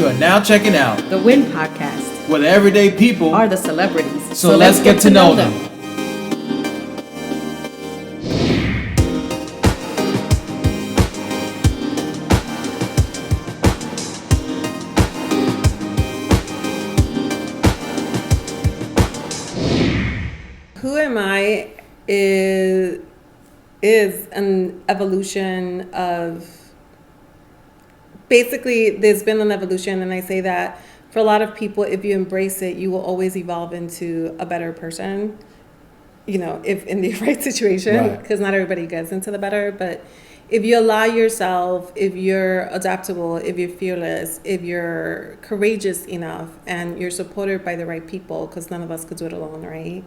are now checking out the Win Podcast, where the everyday people are the celebrities. So let's get to know them. Who am I is an evolution of, basically there's been an evolution, and I say that for a lot of people, if you embrace it, you will always evolve into a better person, if in the right situation, because not everybody gets into the better. But if you allow yourself, if you're adaptable, if you're fearless, if you're courageous enough, and you're supported by the right people, because none of us could do it alone, right?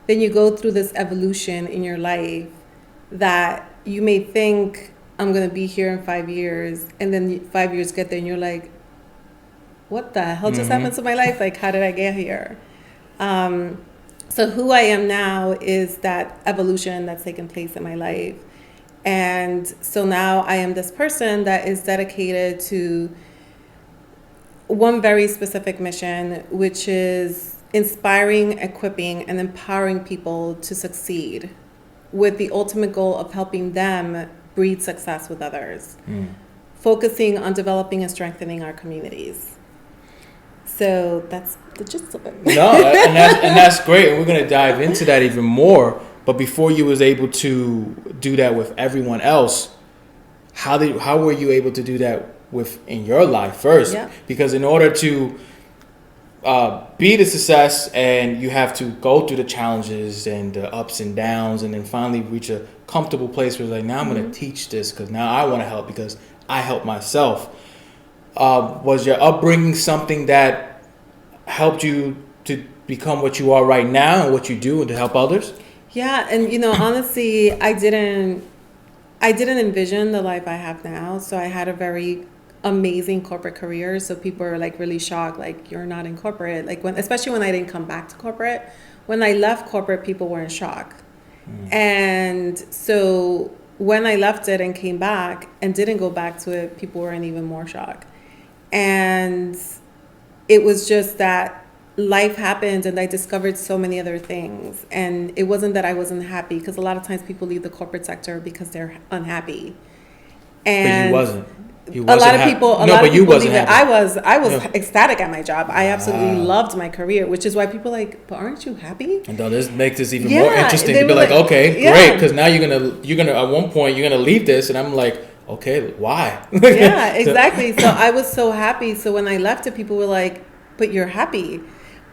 Then you go through this evolution in your life that you may think, I'm going to be here in 5 years, and then 5 years get there and you're like, what the hell just happened to my life? Like, how did I get here? So who I am now is that evolution that's taken place in my life. And so now I am this person that is dedicated to one very specific mission, which is inspiring, equipping, and empowering people to succeed, with the ultimate goal of helping them breed success with others, focusing on developing and strengthening our communities. So that's the gist of it. No, and that's great, and we're going to dive into that even more. But before you was able to do that with everyone else, how were you able to do that in your life first? Yeah. Because in order to be the success, and you have to go through the challenges and the ups and downs, and then finally reach a comfortable place where it's like, now I'm going to teach this because now I want to help because I help myself. Was your upbringing something that helped you to become what you are right now and what you do and to help others? Yeah, and honestly, I didn't envision the life I have now. So I had a very amazing corporate career. So people are like really shocked, like, you're not in corporate. Like, especially when I didn't come back to corporate. When I left corporate, people were in shock. And so when I left it and came back and didn't go back to it, people were in even more shock. And it was just that life happened, and I discovered so many other things. And it wasn't that I wasn't happy, because a lot of times people leave the corporate sector because they're unhappy. And but you wasn't. A lot of people leave it. I was Yeah. ecstatic at my job. I absolutely loved my career, which is why people are like, but aren't you happy? And though this makes this even more interesting to be like, okay, yeah, great, because now you're gonna at one point you're gonna leave this, and I'm like, okay, why? Yeah, exactly. So I was so happy. So when I left it, people were like, but you're happy.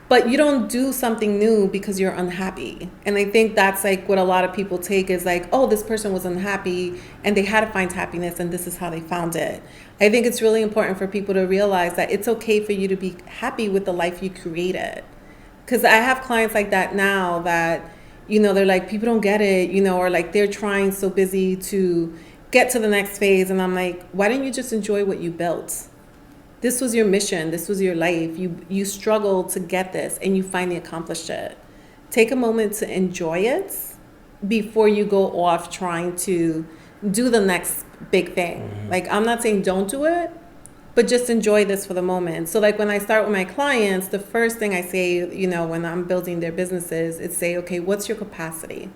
But you don't do something new because you're unhappy. And I think that's like what a lot of people take is like, oh, this person was unhappy and they had to find happiness and this is how they found it. I think it's really important for people to realize that it's okay for you to be happy with the life you created. Because I have clients like that now that, they're like, people don't get it, or like they're trying so busy to get to the next phase. And I'm like, why didn't you just enjoy what you built? This was your mission. This was your life. You struggled to get this and you finally accomplished it. Take a moment to enjoy it before you go off trying to do the next big thing. Like, I'm not saying don't do it, but just enjoy this for the moment. So like when I start with my clients, the first thing I say, when I'm building their businesses, is say, okay, what's your capacity?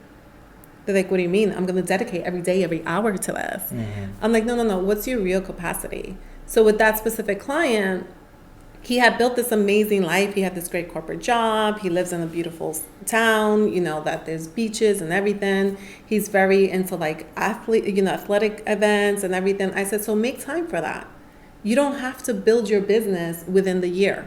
They're like, what do you mean? I'm going to dedicate every day, every hour to this. I'm like, no. What's your real capacity? So with that specific client, he had built this amazing life. He had this great corporate job. He lives in a beautiful town, that there's beaches and everything. He's very into like athletic events and everything. I said, so make time for that. You don't have to build your business within the year.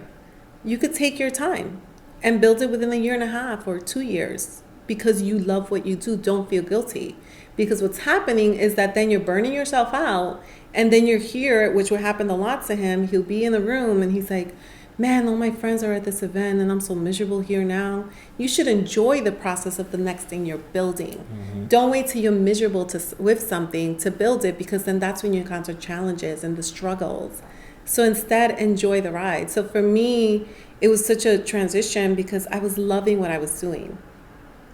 You could take your time and build it within a year and a half or 2 years because you love what you do. Don't feel guilty. Because what's happening is that then you're burning yourself out, and then you're here, which would happen a lot to him. He'll be in the room and he's like, man, all my friends are at this event and I'm so miserable here now. You should enjoy the process of the next thing you're building. Don't wait till you're miserable with something to build it, because then that's when you encounter challenges and the struggles. So instead, enjoy the ride. So for me, it was such a transition because I was loving what I was doing.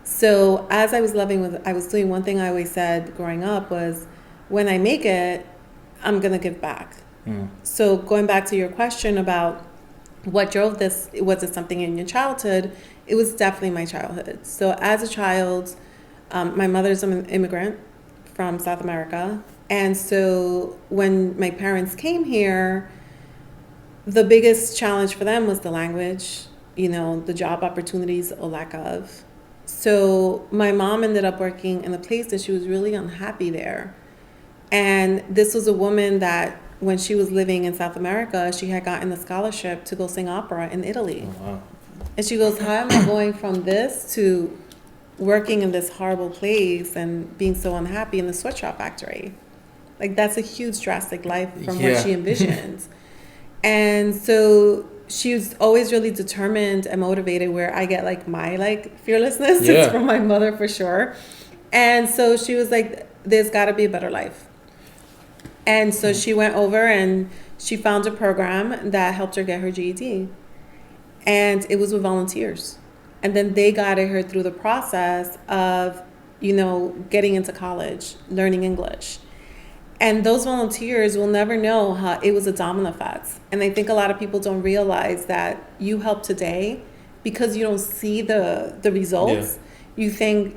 So as I was loving what I was doing, one thing I always said growing up was, when I make it, I'm going to give back. So going back to your question about what drove this, was it something in your childhood? It was definitely my childhood. So as a child, my mother's an immigrant from South America. And so when my parents came here, the biggest challenge for them was the language, the job opportunities or lack of. So my mom ended up working in a place that she was really unhappy there. And this was a woman that when she was living in South America, she had gotten a scholarship to go sing opera in Italy. Oh, wow. And she goes, how am I going from this to working in this horrible place and being so unhappy in the sweatshop factory? Like, that's a huge drastic life from what she envisioned. And so she was always really determined and motivated, where I get like my fearlessness. Yeah. It's from my mother for sure. And so she was like, there's got to be a better life. And so she went over and she found a program that helped her get her GED. And it was with volunteers. And then they guided her through the process of, getting into college, learning English. And those volunteers will never know how it was a domino effect. And I think a lot of people don't realize that you help today because you don't see the results. Yeah.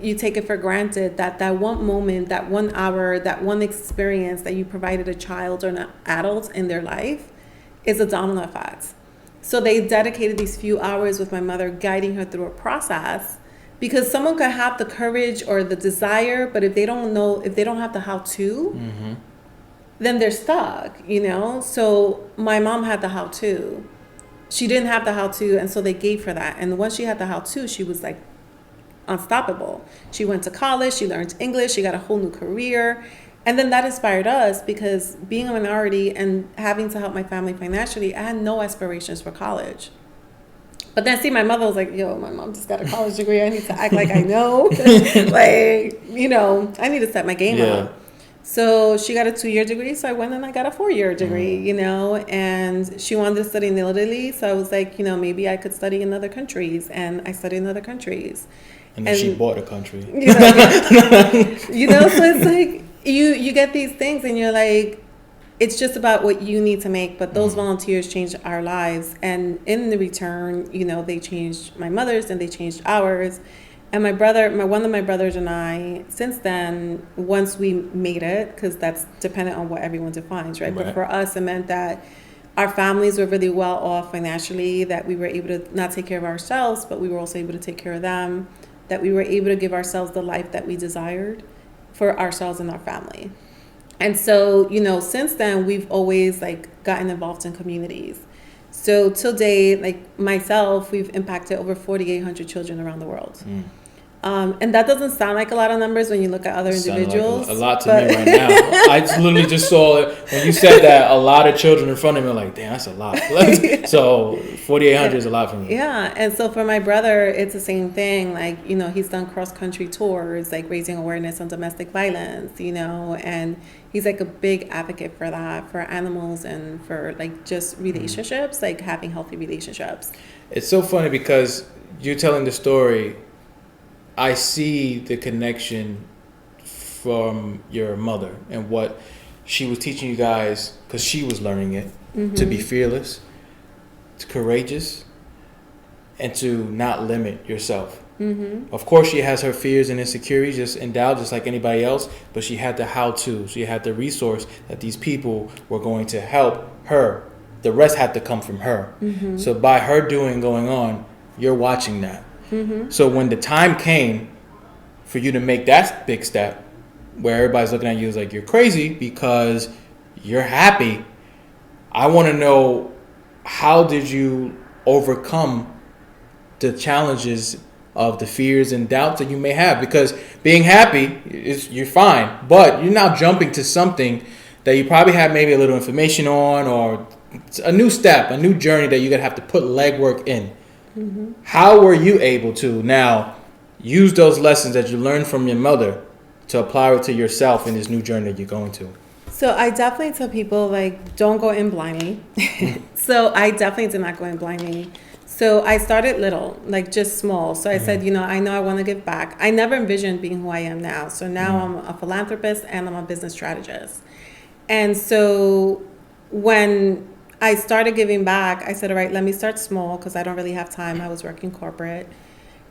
You take it for granted that one moment, that 1 hour, that one experience that you provided a child or an adult in their life is a domino effect. So they dedicated these few hours with my mother, guiding her through a process, because someone could have the courage or the desire, but if they don't have the how-to, then they're stuck, So my mom had the how-to. She didn't have the how-to, and so they gave her that. And once she had the how-to, she was like unstoppable. She went to college, she learned English, she got a whole new career. And then that inspired us, because being a minority and having to help my family financially, I had no aspirations for college. But then my mother was like, my mom just got a college degree. I need to act like I know. I need to set my game up. So she got a 2-year degree. So I went and I got a 4-year degree, and she wanted to study in Italy. So I was like, maybe I could study in other countries. And I studied in other countries. And then she bought a country. So it's like you get these things and you're like, it's just about what you need to make. But those volunteers changed our lives. And in the return, they changed my mother's and they changed ours. And one of my brothers and I, since then, once we made it, because that's dependent on what everyone defines, right? But for us, it meant that our families were really well off financially, that we were able to not take care of ourselves, but we were also able to take care of them, that we were able to give ourselves the life that we desired for ourselves and our family. And so, since then, we've always gotten involved in communities. So till date, myself, we've impacted over 4,800 children around the world. And that doesn't sound like a lot of numbers when you look at other individuals. Like a lot to me right now. I literally just saw it when you said that, a lot of children in front of me. I'm like, damn, that's a lot. So 4,800 is a lot for me. Yeah, and so for my brother, it's the same thing. He's done cross-country tours, raising awareness on domestic violence, and he's a big advocate for that, for animals and for just relationships, having healthy relationships. It's so funny because you're telling the story. I see the connection from your mother and what she was teaching you guys, because she was learning it, to be fearless, to courageous, and to not limit yourself. Of course, she has her fears and insecurities just endowed, just like anybody else, but she had the how-to. She had the resource that these people were going to help her. The rest had to come from her. So by her going on, you're watching that. So when the time came for you to make that big step, where everybody's looking at you as you're crazy because you're happy, I want to know, how did you overcome the challenges of the fears and doubts that you may have? Because being happy you're fine, but you're now jumping to something that you probably have maybe a little information on, or a new step, a new journey that you're going to have to put legwork in. How were you able to now use those lessons that you learned from your mother to apply it to yourself in this new journey that you're going to? So I definitely tell people, don't go in blindly. So I definitely did not go in blindly. So I started little, just small. So I said, I know I want to give back. I never envisioned being who I am now. So now I'm a philanthropist and I'm a business strategist. And so when I started giving back, I said, all right, let me start small because I don't really have time. I was working corporate.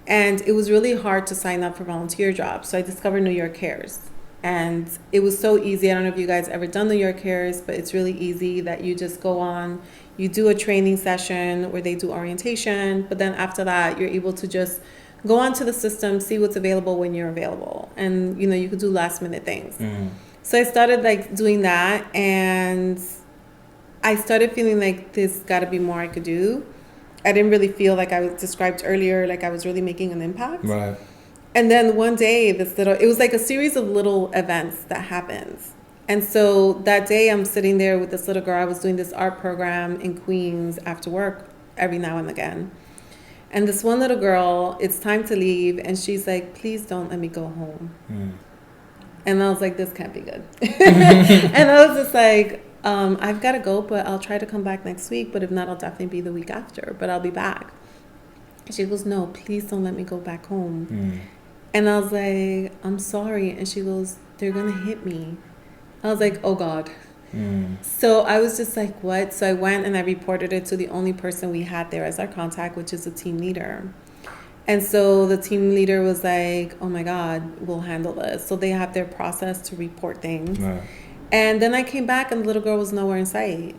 And it was really hard to sign up for volunteer jobs. So I discovered New York Cares. And it was so easy. I don't know if you guys ever done New York Cares, but it's really easy that you just go on, you do a training session where they do orientation. But then after that, you're able to just go onto the system, see what's available when you're available. And, you could do last minute things. Mm-hmm. So I started like doing that, and I started feeling like there's got to be more I could do. I didn't really feel like I was described earlier, like I was really making an impact. Right. And then one day, it was like a series of little events that happens. And so that day I'm sitting there with this little girl. I was doing this art program in Queens after work every now and again. And this one little girl, it's time to leave. And she's like, please don't let me go home. Mm. And I was like, this can't be good. And I was just like, I've got to go, but I'll try to come back next week. But if not, I'll definitely be the week after. But I'll be back. And she goes, no, please don't let me go back home. Mm. And I was like, I'm sorry. And she goes, they're going to hit me. I was like, oh, God. Mm. So I was just like, what? So I went and I reported it to the only person we had there as our contact, which is the team leader. And so the team leader was like, oh, my God, we'll handle this. So they have their process to report things. Right. And then I came back and the little girl was nowhere in sight.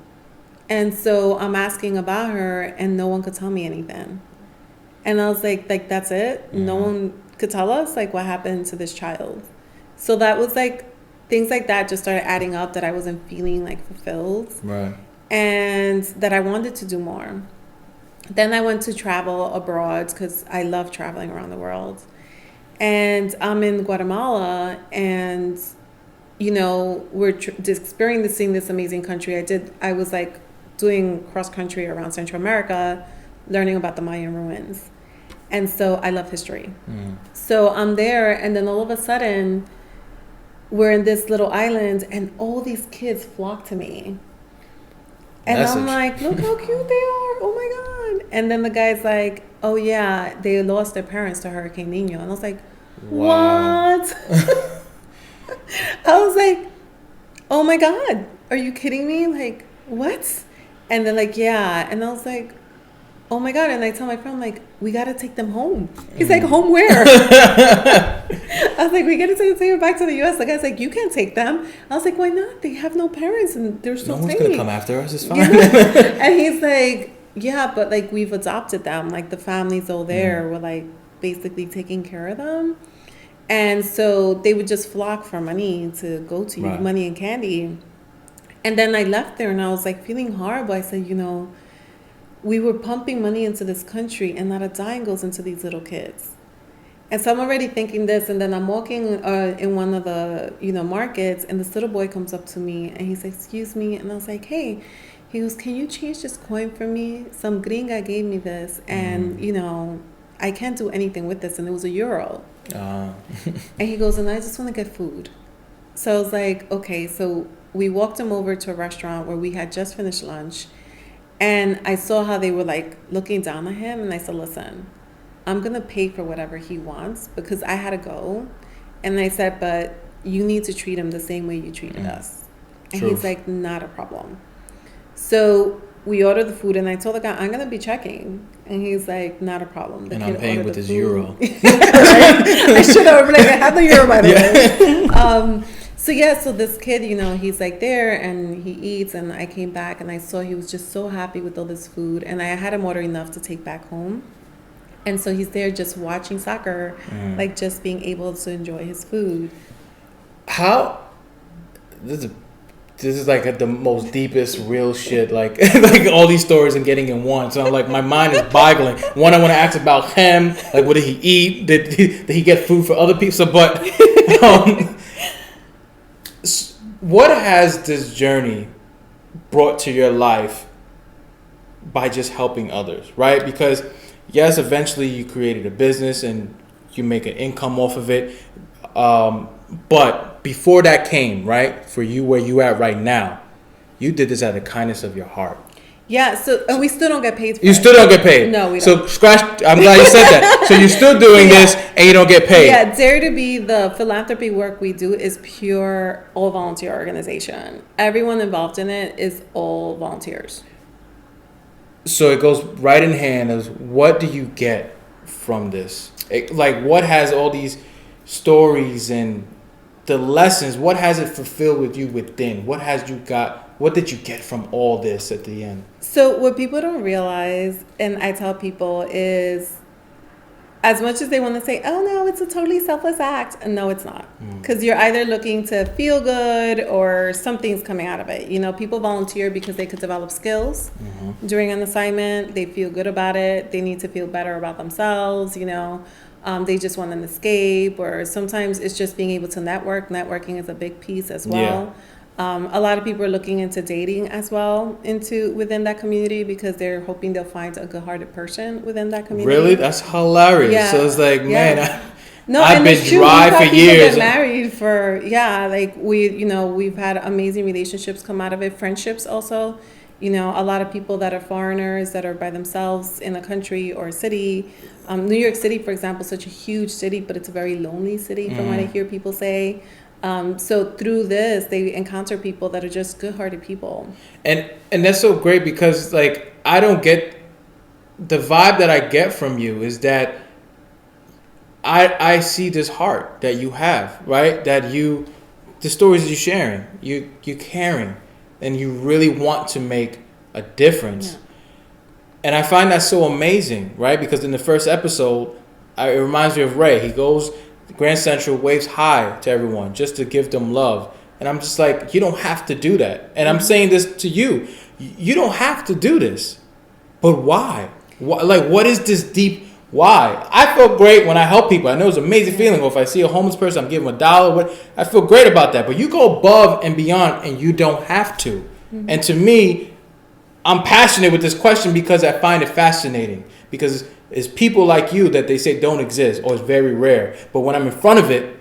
And so I'm asking about her and no one could tell me anything. And I was like, that's it? Yeah. No one could tell us like what happened to this child. So that was like things like that just started adding up, that I wasn't feeling like fulfilled. Right. And that I wanted to do more. Then I went to travel abroad because I love traveling around the world. And I'm in Guatemala, and we're experiencing this amazing country. I was like doing cross country around Central America, learning about the Mayan ruins. And so I love history. Mm. So I'm there, and then all of a sudden we're in this little island and all these kids flock to me. And I'm like, look how cute they are. Oh my God. And then the guy's like, oh yeah, they lost their parents to Hurricane Nino. And I was like, wow. What? I was like, oh my God, are you kidding me? Like, what? And they're like, yeah. And I was like, oh my God. And I tell my friend, like, we got to take them home. He's like, home where? I was like, we got to take them back to the U.S. The guy's like, you can't take them. I was like, why not? They have no parents and they're so tiny. No one's going to come after us. It's fine. Yeah. And he's like, yeah, but like we've adopted them. Like the families all there were like basically taking care of them. And so they would just flock for money to go to right. Money and candy. And then I left there and I was like feeling horrible. I said, we were pumping money into this country and not a dime goes into these little kids. And so I'm already thinking this, and then I'm walking in one of the, markets, and this little boy comes up to me and he's like, excuse me. And I was like, hey, he goes, can you change this coin for me? Some gringa gave me this and, I can't do anything with this. And it was €1. And he goes, and I just want to get food. So I was like, okay. So we walked him over to a restaurant where we had just finished lunch. And I saw how they were like looking down at him. And I said, listen, I'm going to pay for whatever he wants because I had to go. And I said, but you need to treat him the same way you treated us. And he's like, not a problem. So we ordered the food and I told the guy, I'm going to be checking. And he's like, not a problem. And I'm paying with his euro. I should have. I had the euro, by the way. So this kid, he's like there and he eats, and I came back and I saw he was just so happy with all this food, and I had him order enough to take back home. And so he's there just watching soccer, like just being able to enjoy his food. This is like the most deepest real shit, like like all these stories and getting in one. So I'm like, my mind is boggling. One, I want to ask about him, like what did he eat? Did he get food for other people? So, but what has this journey brought to your life by just helping others, right? Because yes, eventually you created a business and you make an income off of it. But before that came, right, for you where you at right now, you did this out of the kindness of your heart. Yeah, so and we still don't get paid for You it. still don't get paid. No, we So don't. scratch. I'm glad you said that. So you're still doing this and you don't get paid. Yeah, Dare to Be, the philanthropy work we do is pure all volunteer organization. Everyone involved in it is all volunteers. So it goes right in hand as what do you get from this? Like what has all these stories and the lessons, what has it fulfilled with you within? What has you got? What did you get from all this at the end? So what people don't realize, and I tell people, is as much as they want to say, oh no, it's a totally selfless act, no, it's not. Because you're either looking to feel good or something's coming out of it. You know, people volunteer because they could develop skills during an assignment. They feel good about it. They need to feel better about themselves, you know. They just want an escape, or sometimes it's just being able to network. Networking is a big piece as well. A lot of people are looking into dating as well within that community because they're hoping they'll find a good-hearted person within that community. Really? That's hilarious. Yeah. So it's like, man, I've been dry for years. Get married for like we've had amazing relationships come out of it. Friendships also. You know, a lot of people that are foreigners that are by themselves in a country or a city. New York City, for example, is such a huge city, but it's a very lonely city from what I hear people say. So through this, they encounter people that are just good-hearted people. And that's so great because, like, I don't get... The vibe that I get from you is that I see this heart that you have, right? That the stories you're sharing, you're caring, and you really want to make a difference. Yeah. And I find that so amazing, right? Because in the first episode, it reminds me of Ray. He goes... Grand Central, waves hi to everyone just to give them love. And I'm just like, you don't have to do that. And I'm saying this to you. You don't have to do this. But why? Like, what is this deep why? I feel great when I help people. I know it's an amazing feeling. Or if I see a homeless person, I'm giving them $1. I feel great about that. But you go above and beyond and you don't have to. And to me, I'm passionate with this question because I find it fascinating. Because it's people like you that they say don't exist or it's very rare. But when I'm in front of it,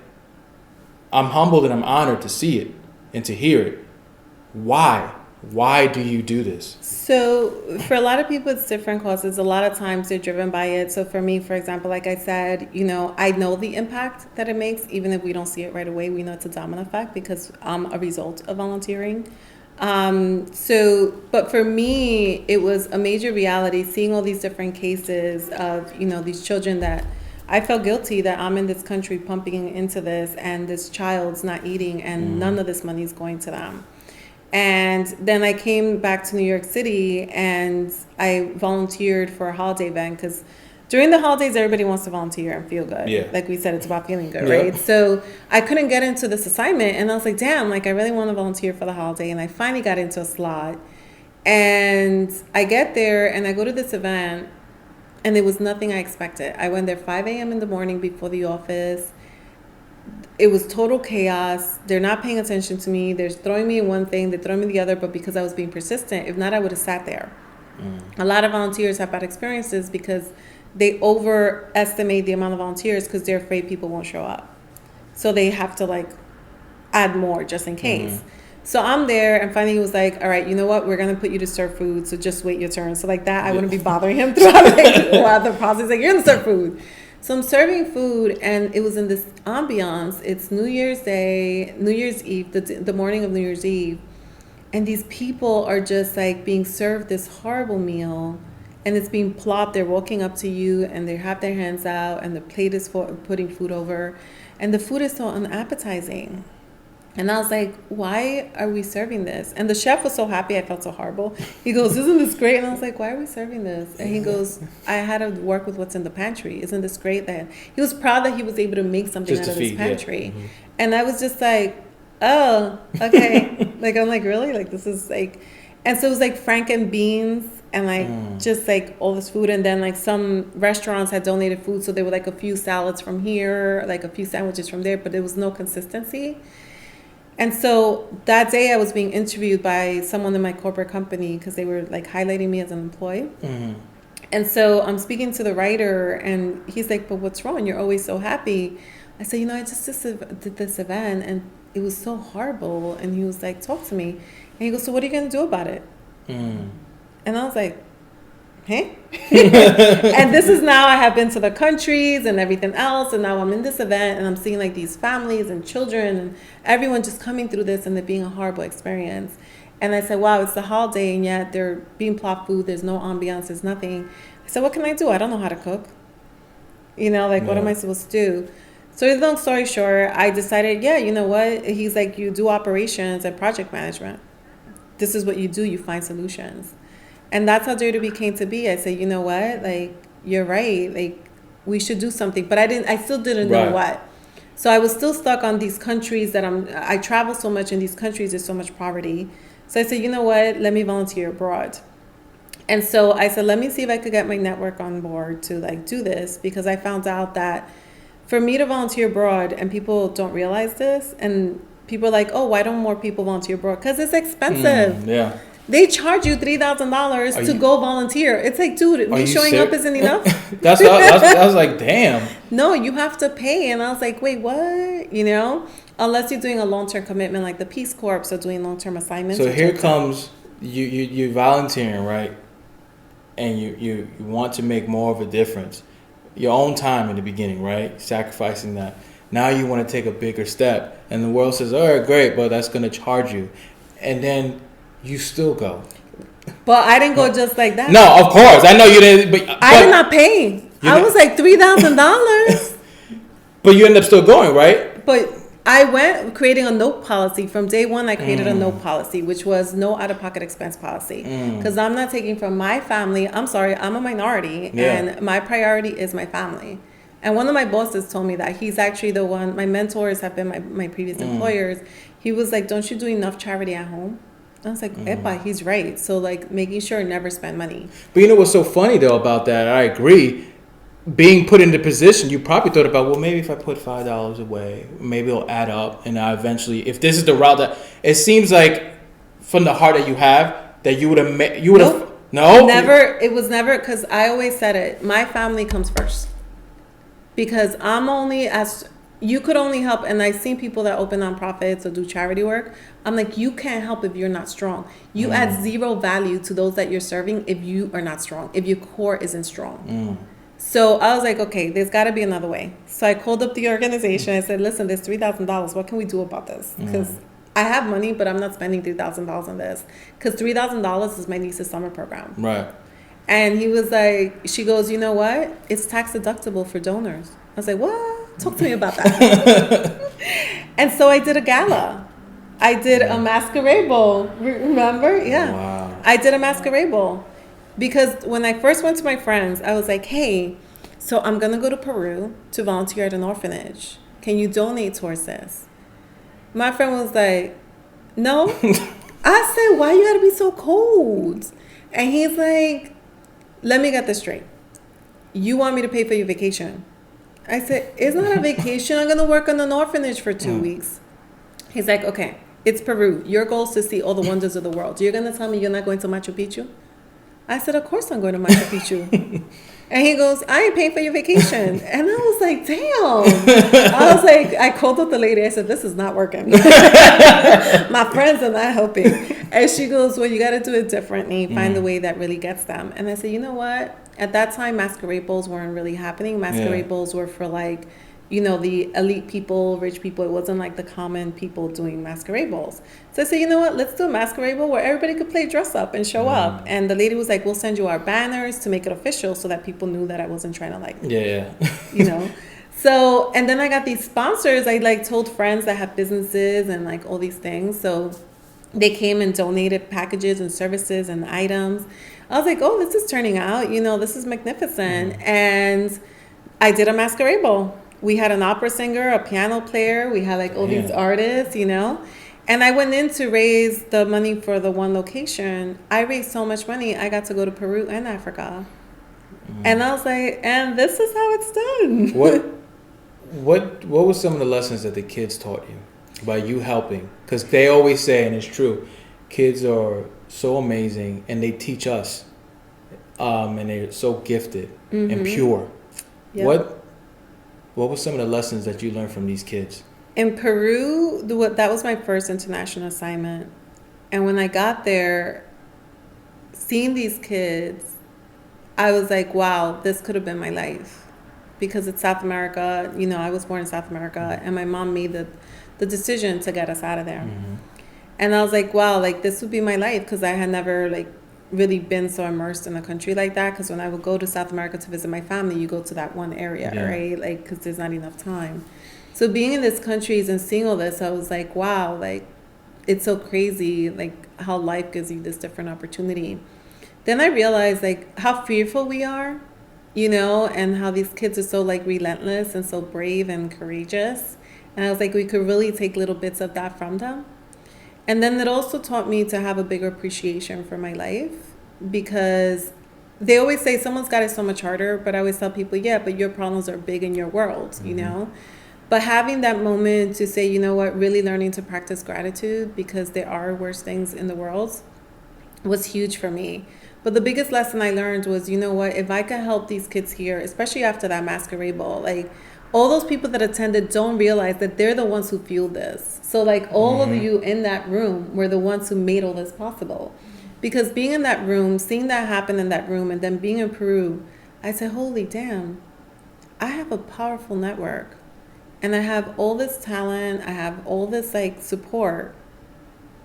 I'm humbled and I'm honored to see it and to hear it. Why? Why do you do this? So for a lot of people, it's different causes. A lot of times they're driven by it. So for me, for example, like I said, you know, I know the impact that it makes. Even if we don't see it right away, we know it's a domino effect because I'm a result of volunteering. But for me, it was a major reality seeing all these different cases of, you know, these children that I felt guilty that I'm in this country pumping into this and this child's not eating and none of this money is going to them. And then I came back to New York City and I volunteered for a holiday event because during the holidays, everybody wants to volunteer and feel good. Yeah. Like we said, it's about feeling good, right? So I couldn't get into this assignment and I was like, damn, like I really want to volunteer for the holiday. And I finally got into a slot and I get there and I go to this event and it was nothing I expected. I went there 5 a.m. in the morning before the office. It was total chaos. They're not paying attention to me. They're throwing me in one thing, they're throwing me in the other, but because I was being persistent, if not, I would have sat there. A lot of volunteers have bad experiences because they overestimate the amount of volunteers because they're afraid people won't show up. So they have to like add more just in case. So I'm there and finally he was like, all right, you know what? We're going to put you to serve food. So just wait your turn. So like that, I wouldn't be bothering him throughout the process. Like you're going to serve food. So I'm serving food and it was in this ambiance. It's New Year's Day, New Year's Eve, the morning of New Year's Eve. And these people are just like being served this horrible meal. And it's being plopped. They're walking up to you and they have their hands out and the plate is for putting food over. And the food is so unappetizing. And I was like, why are we serving this? And the chef was so happy. I felt so horrible. He goes, isn't this great? And I was like, why are we serving this? And he goes, I had to work with what's in the pantry. Isn't this great? That he was proud that he was able to make something out of his pantry. Yeah. And I was just like, oh, okay. Like, I'm like, really? Like, this is like... And so it was like franken beans and like just like all this food. And then like some restaurants had donated food. So there were like a few salads from here, like a few sandwiches from there, but there was no consistency. And so that day I was being interviewed by someone in my corporate company because they were like highlighting me as an employee. And so I'm speaking to the writer and he's like, but what's wrong? You're always so happy. I said, you know, I just did this event and it was so horrible. And he was like, talk to me. And he goes, so what are you going to do about it? And I was like, hey? And this is now I have been to the countries and everything else. And now I'm in this event and I'm seeing like these families and children and everyone just coming through this and it being a horrible experience. And I said, wow, it's the holiday and yet they're being plopped food. There's no ambiance. There's nothing. I said, what can I do? I don't know how to cook. You know, like, what am I supposed to do? So long story short, I decided, yeah, you know what? He's like, you do operations and project management. This is what you do. You find solutions. And that's how Dare to Be came to be. I said, you know what? Like, you're right. Like, we should do something. But I still didn't know what. So I was still stuck on these countries that I travel so much in these countries. There's so much poverty. So I said, you know what? Let me volunteer abroad. And so I said, let me see if I could get my network on board to like do this, because I found out that for me to volunteer abroad, and people don't realize this, and people are like, oh, why don't more people volunteer abroad? Because it's expensive. Yeah. They charge you $3,000 to go volunteer. It's like, dude, me showing up isn't enough. I was like, damn. No, you have to pay. And I was like, wait, what? You know, unless you're doing a long-term commitment like the Peace Corps, so doing long-term assignments. So here comes you volunteering, right? And you want to make more of a difference. Your own time in the beginning, right? Sacrificing that. Now you want to take a bigger step. And the world says, all right, great, but that's going to charge you. And then you still go. But I didn't go just like that. No, of course. I know you didn't. But I did not pay. I was like $3,000. But you end up still going, right? But I went creating a note policy. From day one, I created a note policy, which was no out-of-pocket expense policy. Because I'm not taking from my family. I'm sorry, I'm a minority. Yeah. And my priority is my family. And one of my bosses told me that. He's actually the one, my mentors have been my previous employers. He was like, don't you do enough charity at home? I was like, Epa, he's right. So, like, making sure never spend money. But you know what's so funny, though, about that? I agree. Being put in the position, you probably thought about, well, maybe if I put $5 away, maybe it'll add up. And I eventually, if this is the route that, it seems like from the heart that you have, that you would have, Nope. No? Never. It was never, because I always said it. My family comes first. Because I'm only as... You could only help, and I've seen people that open nonprofits or do charity work. I'm like, you can't help if you're not strong. You add zero value to those that you're serving if you are not strong, if your core isn't strong. So I was like, okay, there's got to be another way. So I called up the organization. I said, listen, there's $3,000. What can we do about this? Because I have money, but I'm not spending $3,000 on this. Because $3,000 is my niece's summer program. Right. And he was like, she goes, you know what? It's tax deductible for donors. I was like, what? Talk to me about that. And so I did a gala. I did a masquerade ball. Remember? Yeah. Wow. I did a masquerade ball. Because when I first went to my friends, I was like, hey, so I'm going to go to Peru to volunteer at an orphanage. Can you donate towards this? My friend was like, no. I said, why you got to be so cold? And he's like, let me get this straight. You want me to pay for your vacation? I said, it's not a vacation. I'm going to work on an orphanage for 2 weeks. He's like, okay, it's Peru. Your goal is to see all the wonders of the world. You're going to tell me you're not going to Machu Picchu? I said, of course I'm going to Machu Picchu. And he goes, I ain't paying for your vacation. And I was like, damn. I was like, I called up the lady. I said, this is not working. My friends are not helping. And she goes, well, you got to do it differently. Find the way that really gets them. And I said, you know what? At that time, masquerade balls weren't really happening. Masquerade balls were for like, you know, the elite people, rich people. It wasn't like the common people doing masquerade balls. So I said, you know what? Let's do a masquerade ball where everybody could play dress up and show up. And the lady was like, we'll send you our banners to make it official so that people knew that I wasn't trying to like, you know. So, and then I got these sponsors. I like told friends that have businesses and like all these things. So they came and donated packages and services and items. I was like, oh, this is turning out, you know, this is magnificent. And I did a masquerade ball. We had an opera singer, a piano player. We had like all these artists, you know. And I went in to raise the money for the one location. I raised so much money, I got to go to Peru and Africa. And I was like, and this is how it's done. What were some of the lessons that the kids taught you by you helping? Because they always say, and it's true, kids are so amazing and they teach us. And they're so gifted and pure. Yep. What were some of the lessons that you learned from these kids? In Peru, that was my first international assignment. And when I got there, seeing these kids, I was like, wow, this could have been my life. Because it's South America, you know, I was born in South America, and my mom made the decision to get us out of there. Mm-hmm. And I was like, wow, like this would be my life, because I had never like really been so immersed in a country like that. Because when I would go to South America to visit my family, you go to that one area, right? Like, because there's not enough time. So being in these countries and seeing all this, I was like, wow, like it's so crazy, like how life gives you this different opportunity. Then I realized like how fearful we are, you know, and how these kids are so like relentless and so brave and courageous. And I was like, we could really take little bits of that from them. And then it also taught me to have a bigger appreciation for my life, because they always say someone's got it so much harder, but I always tell people, yeah, but your problems are big in your world, you know? But having that moment to say, you know what, really learning to practice gratitude, because there are worse things in the world, was huge for me. But the biggest lesson I learned was, you know what, if I can help these kids here, especially after that masquerade ball, like all those people that attended don't realize that they're the ones who fueled this. So like all of you in that room were the ones who made all this possible. Because being in that room, seeing that happen in that room, and then being in Peru, I said, holy damn, I have a powerful network. And I have all this talent, I have all this like support.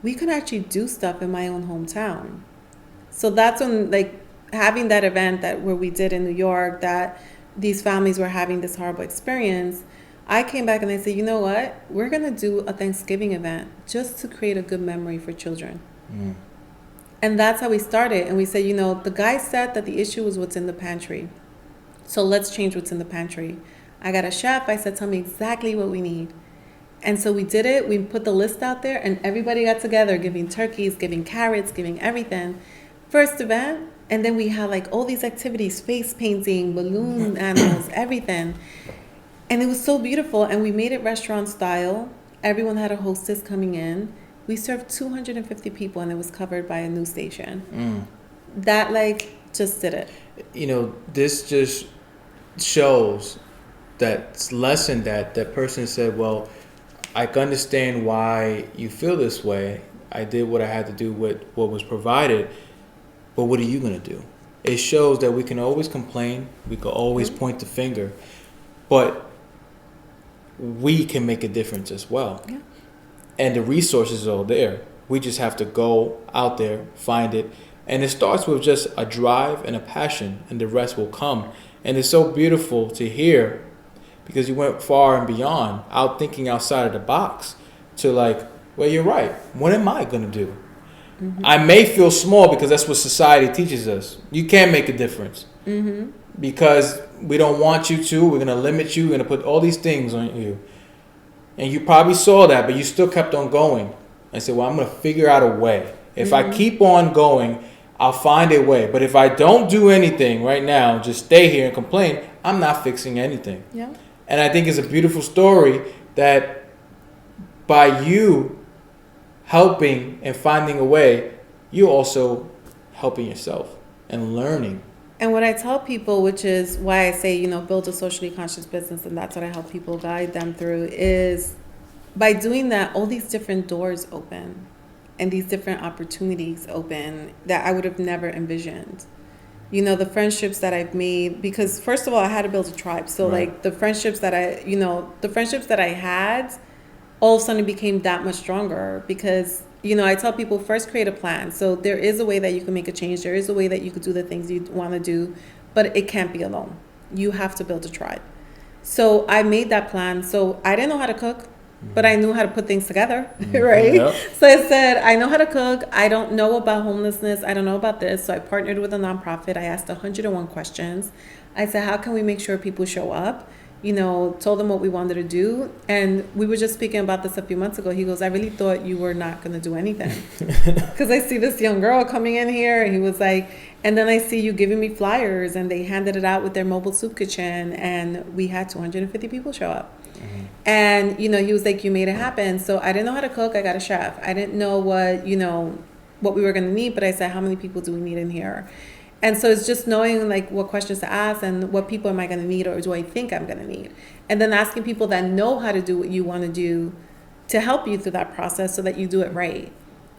We could actually do stuff in my own hometown. So that's when like having that event that where we did in New York, that these families were having this horrible experience, I came back and I said, you know what? We're going to do a Thanksgiving event just to create a good memory for children. And that's how we started. And we said, you know, the guy said that the issue was what's in the pantry. So let's change what's in the pantry. I got a chef. I said, tell me exactly what we need. And so we did it. We put the list out there, and everybody got together, giving turkeys, giving carrots, giving everything. First event, and then we had like all these activities, face painting, balloon animals, everything. And it was so beautiful, and we made it restaurant style. Everyone had a hostess coming in. We served 250 people, and it was covered by a news station. That like just did it. You know, this just shows that lesson that person said, well, I can understand why you feel this way. I did what I had to do with what was provided. But what are you going to do? It shows that we can always complain. We can always point the finger. But we can make a difference as well. Yeah. And the resources are there. We just have to go out there, find it. And it starts with just a drive and a passion, and the rest will come. And it's so beautiful to hear, because you went far and beyond, out thinking outside of the box, to like, well, you're right. What am I going to do? I may feel small because that's what society teaches us. You can't make a difference because we don't want you to. We're going to limit you. We're going to put all these things on you. And you probably saw that, but you still kept on going. I said, well, I'm going to figure out a way. If I keep on going, I'll find a way. But if I don't do anything right now, just stay here and complain, I'm not fixing anything. Yeah. And I think it's a beautiful story that by you helping and finding a way, you're also helping yourself and learning. And what I tell people, which is why I say, you know, build a socially conscious business, and that's what I help people guide them through, is by doing that, all these different doors open and these different opportunities open that I would have never envisioned. You know, the friendships that I've made, because first of all, I had to build a tribe. So like the friendships that I had, all of a sudden became that much stronger, because, you know, I tell people first create a plan. So there is a way that you can make a change. There is a way that you could do the things you want to do, but it can't be alone. You have to build a tribe. So I made that plan. So I didn't know how to cook, but I knew how to put things together, right? Yep. So I said, I know how to cook. I don't know about homelessness. I don't know about this. So I partnered with a nonprofit. I asked 101 questions. I said, how can we make sure people show up? You know, told them what we wanted to do. And we were just speaking about this a few months ago. He goes, I really thought you were not going to do anything. Because I see this young girl coming in here. And he was like, and then I see you giving me flyers. And they handed it out with their mobile soup kitchen. And we had 250 people show up. And, you know, he was like, you made it happen. So I didn't know how to cook. I got a chef. I didn't know what, you know, what we were going to need. But I said, how many people do we need in here? And so it's just knowing like what questions to ask and what people am I going to need, or do I think I'm going to need? And then asking people that know how to do what you want to do to help you through that process so that you do it right.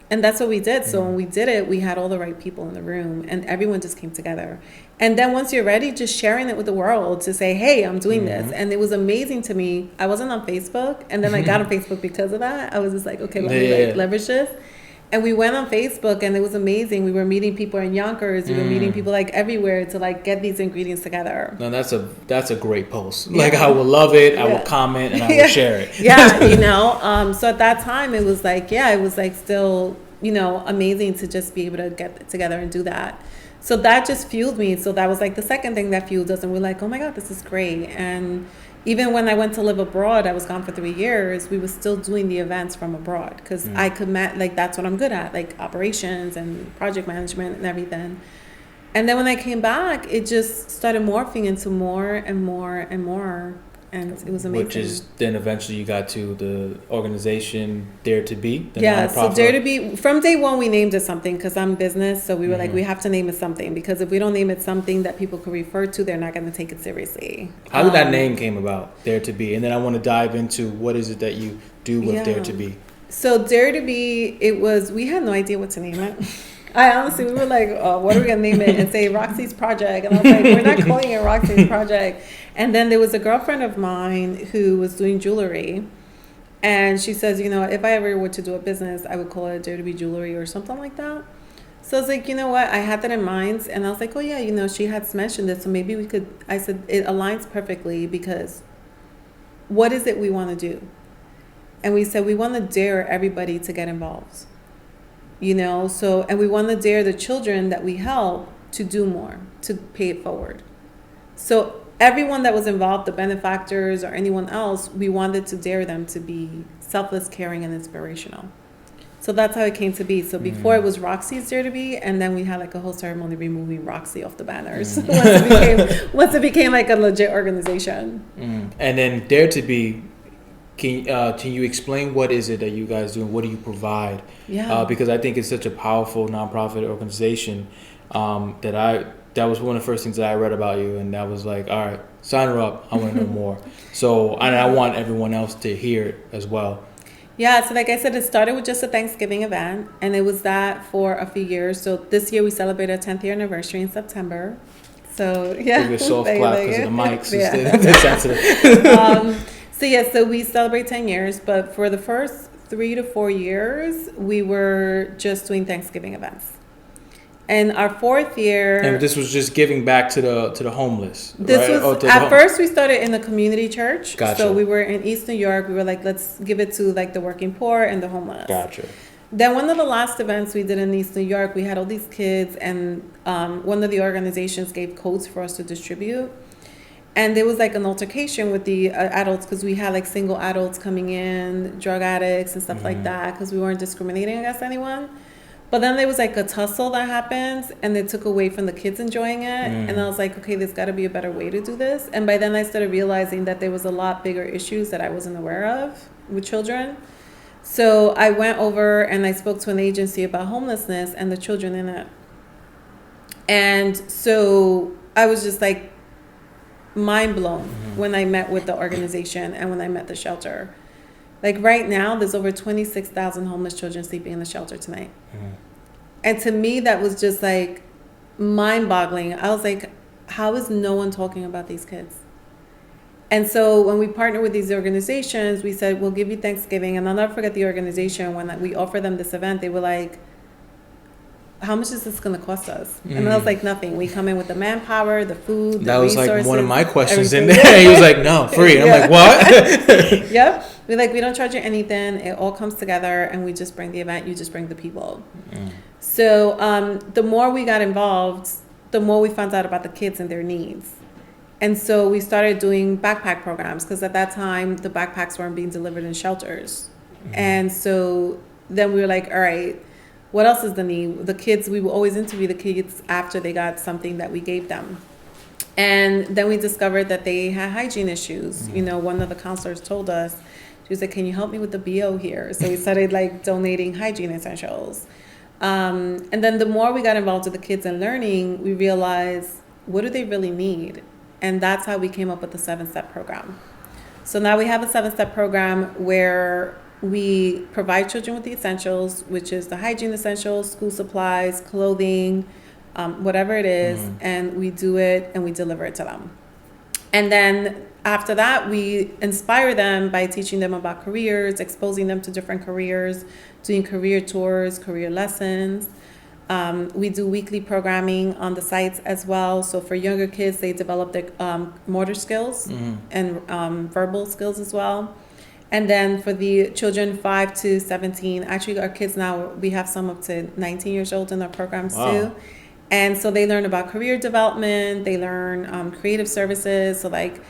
And that's what we did. So when we did it, we had all the right people in the room and everyone just came together. And then once you're ready, just sharing it with the world to say, hey, I'm doing this. And it was amazing to me. I wasn't on Facebook. And then I got on Facebook because of that. I was just like, okay, let me like leverage this. And we went on Facebook and it was amazing. We were meeting people in Yonkers. We were meeting people like everywhere to like get these ingredients together. No, that's a great post. Like I will love it. I will comment and I will share it. So at that time it was like, it was like still, amazing to just be able to get together and do that. So that just fueled me. So that was like the second thing that fueled us. And we're like, oh my God, this is great. And even when I went to live abroad, I was gone for 3 years. We were still doing the events from abroad because I could, that's what I'm good at, like operations and project management and everything. And then when I came back, it just started morphing into more and more and more. And it was amazing. Which is then eventually you got to the organization Dare to Be. So Dare to Be, from day one we named it something because I'm business. So we were like, we have to name it something because if we don't name it something that people could refer to, they're not going to take it seriously. How did that name came about, Dare to Be? And then I want to dive into what is it that you do with Dare to Be? So Dare to Be, we had no idea what to name it. We were like, what are we going to name it? And say Roxy's Project. And I was like, we're not calling it Roxy's Project. And then there was a girlfriend of mine who was doing jewelry. And she says, if I ever were to do a business, I would call it Dare to Be Jewelry or something like that. So I was like, you know what? I had that in mind. And I was like, oh, yeah, she had mentioned it. So maybe we could, I said, it aligns perfectly because what is it we want to do? And we said, we want to dare everybody to get involved. And we want to dare the children that we help to do more, to pay it forward. So everyone that was involved, the benefactors or anyone else, we wanted to dare them to be selfless, caring, and inspirational. So that's how it came to be. So before it was Roxy's Dare to Be, and then we had like a whole ceremony removing Roxy off the banners once it became like a legit organization. And then Dare to Be, can you explain what is it that you guys do and what do you provide? Because I think it's such a powerful nonprofit organization that was one of the first things that I read about you, and that was like, all right, sign her up. I want to know more. So, and I want everyone else to hear it as well. So like I said, it started with just a Thanksgiving event, and it was that for a few years. So this year we celebrated our 10th year anniversary in September. So Give you a soft clap because of the mics. It's sensitive. So we celebrate 10 years, but for the first 3 to 4 years, we were just doing Thanksgiving events. And our 4th year... And this was just giving back to the homeless, this right? Was, first, we started in the community church. Gotcha. So we were in East New York. We were like, let's give it to like the working poor and the homeless. Gotcha. Then one of the last events we did in East New York, we had all these kids, and one of the organizations gave codes for us to distribute. And there was like an altercation with the adults because we had like single adults coming in, drug addicts and stuff like that because we weren't discriminating against anyone. But then there was like a tussle that happened and it took away from the kids enjoying it. And I was like, okay, there's got to be a better way to do this. And by then I started realizing that there was a lot bigger issues that I wasn't aware of with children. So I went over and I spoke to an agency about homelessness and the children in it. And so I was just like, mind blown when I met with the organization and when I met the shelter. Like right now, there's over 26,000 homeless children sleeping in the shelter tonight. And to me, that was just like mind-boggling. I was like, how is no one talking about these kids? And so when we partner with these organizations, we said, we'll give you Thanksgiving. And I'll never forget the organization when we offered them this event, they were like, how much is this going to cost us? And I was like, nothing. We come in with the manpower, the food, that the was resources, like one of my questions everything. in there. He was like, no, free. And I'm like, what? Yep. We're like, we don't charge you anything. It all comes together and we just bring the event. You just bring the people. So the more we got involved, the more we found out about the kids and their needs. And so we started doing backpack programs because at that time, the backpacks weren't being delivered in shelters. And so then we were like, all right, what else is the need? The kids, we will always interview the kids after they got something that we gave them. And then we discovered that they had hygiene issues. You know, one of the counselors told us, she was like, can you help me with the BO here? So we started like donating hygiene essentials. And then the more we got involved with the kids and learning, we realized, what do they really need? And that's how we came up with the 7-step program. So now we have a 7-step program where we provide children with the essentials, which is the hygiene essentials, school supplies, clothing, whatever it is, and we do it and we deliver it to them. And then after that, we inspire them by teaching them about careers, exposing them to different careers, doing career tours, career lessons. We do weekly programming on the sites as well. So for younger kids, they develop their motor skills and verbal skills as well. And then for the children 5 to 17, actually our kids now, we have some up to 19 years old in our programs too. And so they learn about career development, they learn creative services. So like,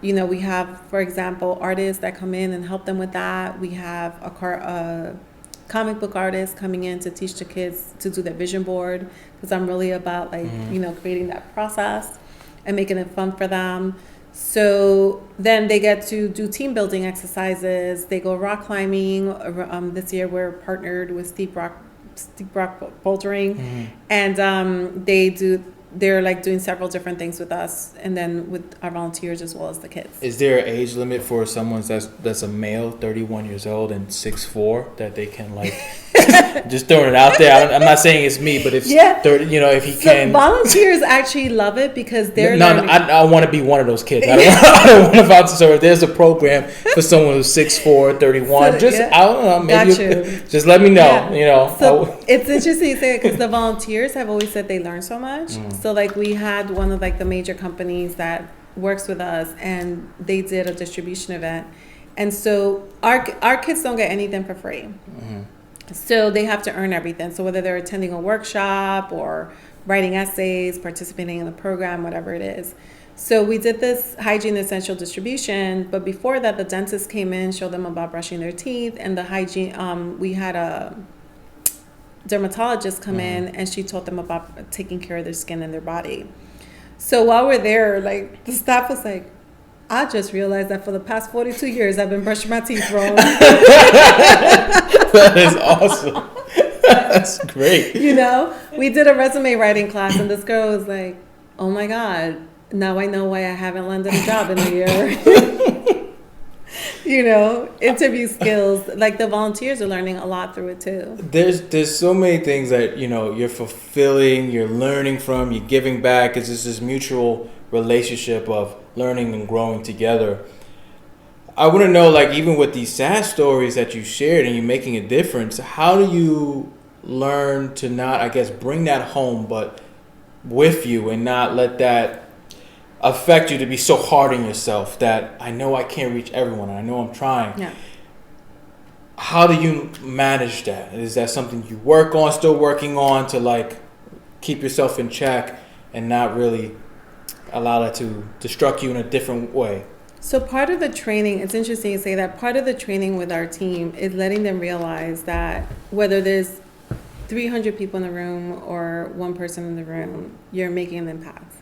you know, we have, for example, artists that come in and help them with that. We have a comic book artist coming in to teach the kids to do their vision board, because I'm really about like, you know, creating that process and making it fun for them. So then they get to do team building exercises. They go rock climbing. This year we're partnered with steep rock bouldering, and they're like doing several different things with us, and then with our volunteers as well as the kids. Is there an age limit for someone that's a male, 31 years old and 6'4", that they can like? Just throwing it out there. I'm not saying it's me, but if 30, you know, if he can. Volunteers actually love it because they're. I want to be one of those kids. I don't want to volunteer. So if there's a program for someone who's 6'4", 31, I don't know, maybe just let me know. Yeah. You know. So it's interesting you say it because the volunteers have always said they learn so much. So like we had one of like the major companies that works with us, and they did a distribution event, and so our kids don't get anything for free. So they have to earn everything. So whether they're attending a workshop or writing essays, participating in the program, whatever it is. So we did this hygiene essential distribution, but before that, the dentist came in, showed them about brushing their teeth, and the hygiene, we had a dermatologist come in, and she taught them about taking care of their skin and their body. So while we're there, like the staff was like, I just realized that for the past 42 years, I've been brushing my teeth wrong. That is awesome. That's great. You know, we did a resume writing class, and this girl was like, oh my God, now I know why I haven't landed a job in a year. You know, interview skills. Like the volunteers are learning a lot through it too. There's so many things that, you know, you're fulfilling, you're learning from, you're giving back. It's just this mutual relationship of learning and growing together. I want to know, like, even with these sad stories that you shared and you're making a difference, how do you learn to not, I guess, bring that home, but with you, and not let that affect you to be so hard on yourself that I know I can't reach everyone, and I know I'm trying. Yeah. How do you manage that? Is that something you work on, still working on, to like keep yourself in check and not really allow that to destruct you in a different way? So part of the training, it's interesting you say that, part of the training with our team is letting them realize that whether there's 300 people in the room or one person in the room, you're making an impact.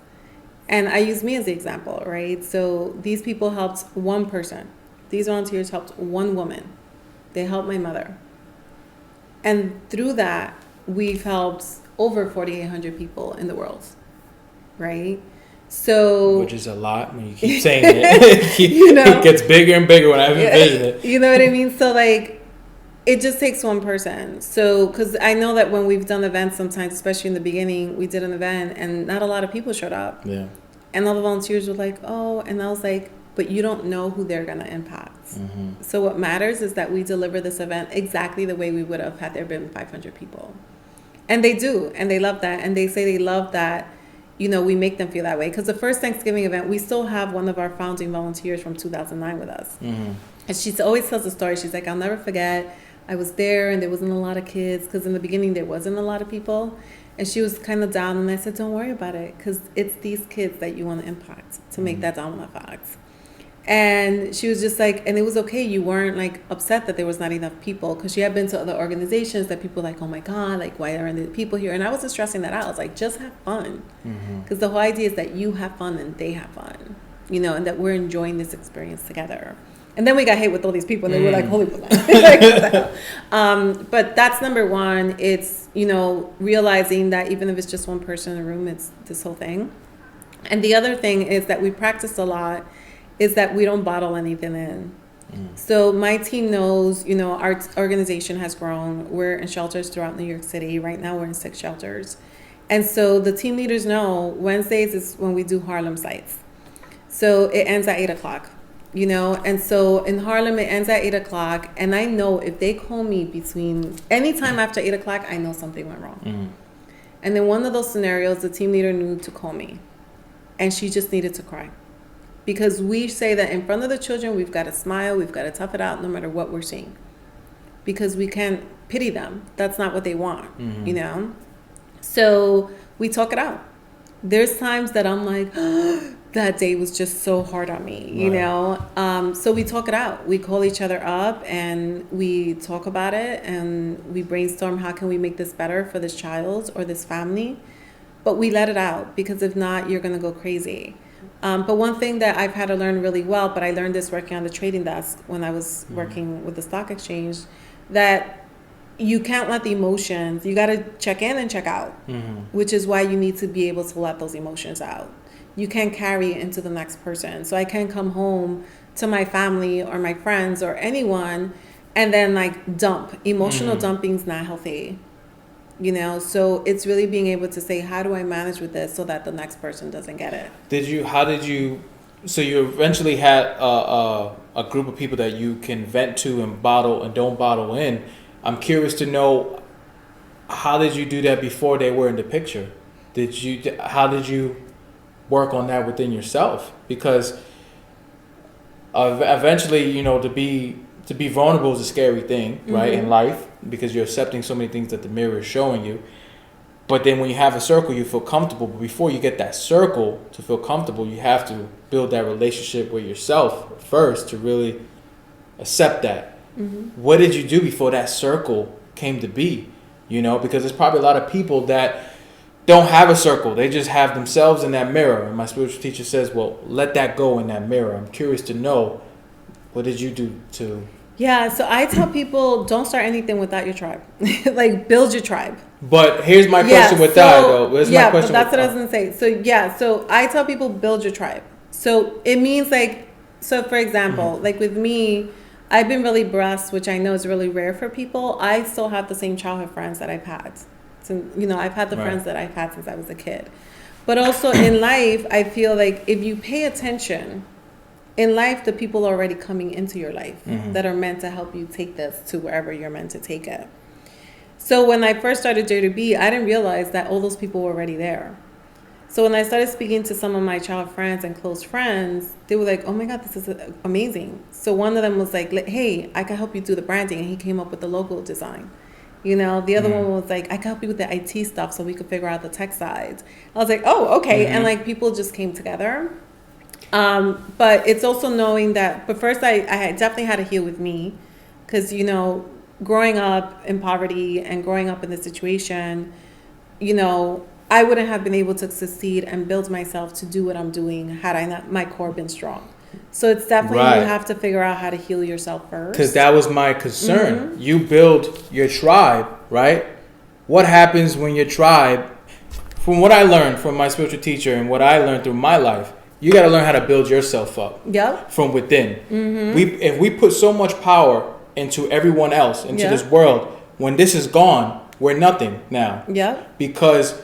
And I use me as the example, right? So these people helped one person. These volunteers helped one woman. They helped my mother. And through that, we've helped over 4,800 people in the world, right? So, which is a lot when you keep saying it. You know, it gets bigger and bigger when I envision it. You know what I mean? So like, it just takes one person. So, because I know that when we've done events sometimes, especially in the beginning, we did an event and not a lot of people showed up. Yeah. And all the volunteers were like, oh, and I was like, but you don't know who they're going to impact. Mm-hmm. So what matters is that we deliver this event exactly the way we would have had there been 500 people. And they do, and they love that. And they say they love that, you know, we make them feel that way. Because the first Thanksgiving event, we still have one of our founding volunteers from 2009 with us. Mm-hmm. And she always tells the story. She's like, I'll never forget. I was there and there wasn't a lot of kids, because in the beginning there wasn't a lot of people. And she was kind of down, and I said, don't worry about it, because it's these kids that you want to impact to make that domino effect. And she was just like, and it was okay. You weren't like upset that there was not enough people, because she had been to other organizations that people were like, oh my God, like why aren't there people here? And I wasn't stressing that out. I was like, just have fun. Because the whole idea is that you have fun and they have fun, you know, and that we're enjoying this experience together. And then we got hit with all these people, and they were like, holy like, but that's number one. It's, you know, realizing that even if it's just one person in the room, it's this whole thing. And the other thing is that we practice a lot is that we don't bottle anything in. So my team knows, our organization has grown. We're in shelters throughout New York City. Right now we're in 6 shelters. And so the team leaders know Wednesdays is when we do Harlem sites. So it ends at 8 o'clock, and so in Harlem, it ends at 8 o'clock. And I know if they call me between anytime after 8 o'clock, I know something went wrong. And in one of those scenarios, the team leader knew to call me, and she just needed to cry. Because we say that in front of the children, we've got to smile, we've got to tough it out no matter what we're seeing. Because we can't pity them. That's not what they want, So we talk it out. There's times that I'm like, that day was just so hard on me, So we talk it out. We call each other up and we talk about it and we brainstorm how can we make this better for this child or this family. But we let it out because if not, you're going to go crazy. But one thing that I've had to learn really well, but I learned this working on the trading desk when I was working with the stock exchange, that you can't let the emotions, you got to check in and check out, which is why you need to be able to let those emotions out. You can't carry it into the next person. So I can't come home to my family or my friends or anyone and then like dump. Emotional dumping's not healthy. So it's really being able to say, how do I manage with this so that the next person doesn't get it? So you eventually had a group of people that you can vent to and bottle and don't bottle in. I'm curious to know, how did you do that before they were in the picture? How did you work on that within yourself? Because eventually, to be vulnerable is a scary thing, right, in life, because you're accepting so many things that the mirror is showing you. But then when you have a circle, you feel comfortable. But before you get that circle to feel comfortable, you have to build that relationship with yourself first to really accept that. What did you do before that circle came to be? Because there's probably a lot of people that don't have a circle. They just have themselves in that mirror. And my spiritual teacher says, well, let that go in that mirror. I'm curious to know, what did you do to... Yeah, so I tell people, don't start anything without your tribe. Like, build your tribe. But here's my question with that, though. But that's what I was going to say. So I tell people, build your tribe. So it means for example, like with me, I've been really blessed, which I know is really rare for people. I still have the same childhood friends that I've had. So, I've had the friends that I've had since I was a kid. But also in life, I feel like if you pay attention, in life, the people are already coming into your life that are meant to help you take this to wherever you're meant to take it. So when I first started J2B, I didn't realize that all those people were already there. So when I started speaking to some of my child friends and close friends, they were like, oh my God, this is amazing. So one of them was like, hey, I can help you do the branding. And he came up with the logo design. The other one was like, I can help you with the IT stuff so we could figure out the tech sides. I was like, oh, okay. And like people just came together. But it's also knowing that, but first I definitely had to heal with me because, growing up in poverty and growing up in this situation, I wouldn't have been able to succeed and build myself to do what I'm doing had I not my core been strong. So it's definitely you have to figure out how to heal yourself first. Because that was my concern. You build your tribe, right? What happens when your tribe, from what I learned from my spiritual teacher and what I learned through my life, you got to learn how to build yourself up from within. If we put so much power into everyone else, into this world, when this is gone, we're nothing now. Because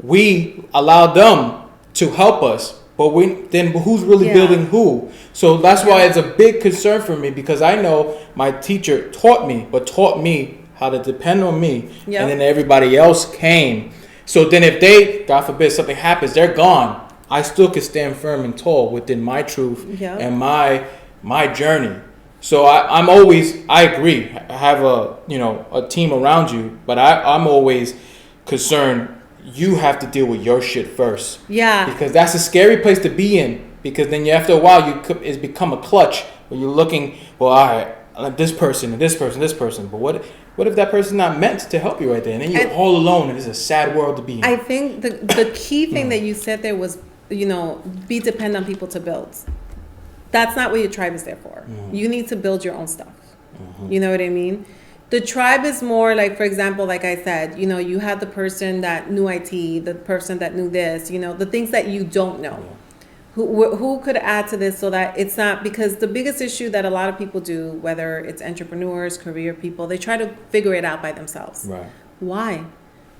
we allow them to help us, but who's really building who? So that's why it's a big concern for me, because I know my teacher taught me how to depend on me, and then everybody else came. So then if they, God forbid, something happens, they're gone. I still can stand firm and tall within my truth and my journey. So I agree. I have a team around you, but I'm always concerned. You have to deal with your shit first. Yeah. Because that's a scary place to be in. Because then after a while, it's become a clutch where you're looking, well, all right, this person and this person, this person. But what if that person's not meant to help you right there? And then you're all alone, and it's a sad world to be in. I think the key thing that you said there was, be dependent on people to build. That's not what your tribe is there for. You need to build your own stuff. You know what I mean? The tribe is more like, for example, like I said, you had the person that knew IT, the person that knew this, the things that you don't know. Who could add to this so that it's not, because the biggest issue that a lot of people do, whether it's entrepreneurs, career people, they try to figure it out by themselves. Right.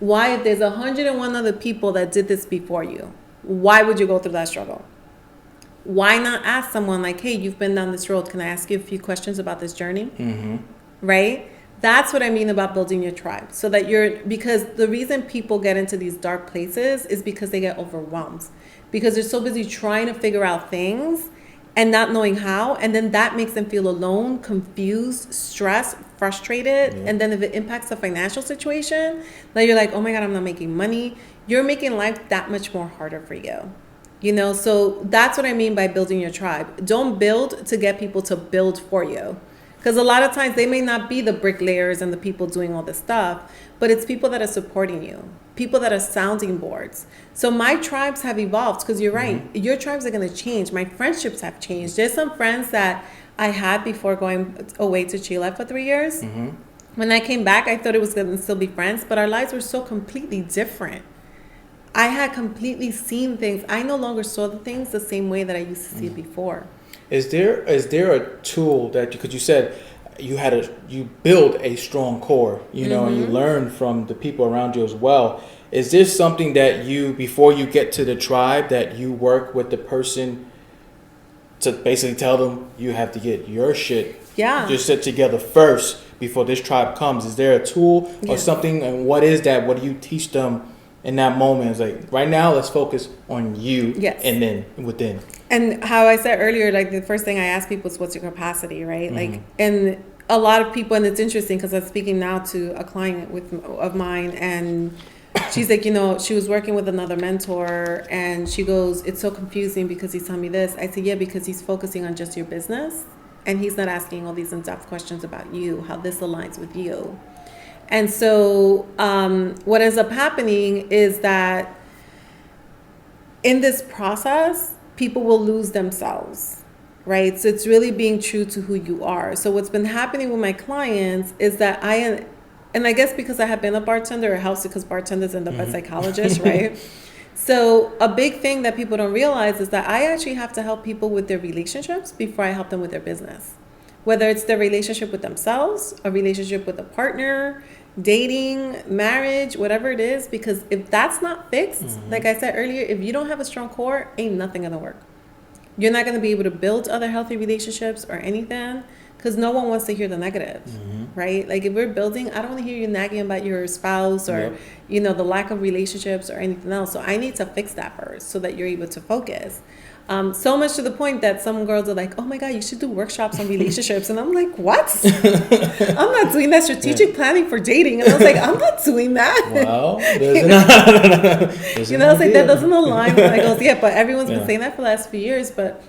Why, if there's 101 other people that did this before you, why would you go through that struggle? Why not ask someone like, hey, you've been down this road. Can I ask you a few questions about this journey? Mm-hmm. Right? That's what I mean about building your tribe. So that because the reason people get into these dark places is because they get overwhelmed. Because they're so busy trying to figure out things and not knowing how. And then that makes them feel alone, confused, stressed, frustrated. Yeah. And then if it impacts the financial situation, then you're like, oh my God, I'm not making money. You're making life that much more harder for you. You know, so that's what I mean by building your tribe. Don't build to get people to build for you. Because a lot of times they may not be the bricklayers and the people doing all this stuff, but it's people that are supporting you, people that are sounding boards. So my tribes have evolved, because you're right. Mm-hmm. Your tribes are going to change. My friendships have changed. There's some friends that I had before going away to Chile for 3 years. Mm-hmm. When I came back, I thought it was going to still be friends, but our lives were so completely different. I had completely seen things. I no longer saw the things the same way that I used to see it before. Is there a tool that, because you said you build a strong core, you know, and you learn from the people around you as well. Is there something that you, before you get to the tribe, that you work with the person to basically tell them you have to get your shit just set together first before this tribe comes? Is there a tool or something, and what is that? What do you teach them in that moment? It's like, right now, let's focus on you, and then within. And how I said earlier, like the first thing I ask people is, what's your capacity, right? Mm-hmm. Like, and a lot of people, and it's interesting because I'm speaking now to a client of mine, and she's like, you know, she was working with another mentor, and she goes, it's so confusing because he's telling me this. I said, yeah, because he's focusing on just your business, and he's not asking all these in-depth questions about you, how this aligns with you. And so what ends up happening is that in this process, people will lose themselves, right? So it's really being true to who you are. So what's been happening with my clients is that and I guess because I have been a bartender, it helps because bartenders end up as psychologists, right? So a big thing that people don't realize is that I actually have to help people with their relationships before I help them with their business. Whether it's their relationship with themselves, a relationship with a partner, dating, marriage, whatever it is, because if that's not fixed, like I said earlier, if you don't have a strong core, ain't nothing gonna work. You're not gonna be able to build other healthy relationships or anything, because no one wants to hear the negative, right? Like if we're building, I don't want to hear you nagging about your spouse or, you know, the lack of relationships or anything else. So I need to fix that first so that you're able to focus. So much to the point that some girls are like, oh my God, you should do workshops on relationships. And I'm like, what? I'm not doing that strategic planning for dating. And I was like, I'm not doing that. Well, you know, it's like that doesn't align with my goals. Yeah, but everyone's been saying that for the last few years, but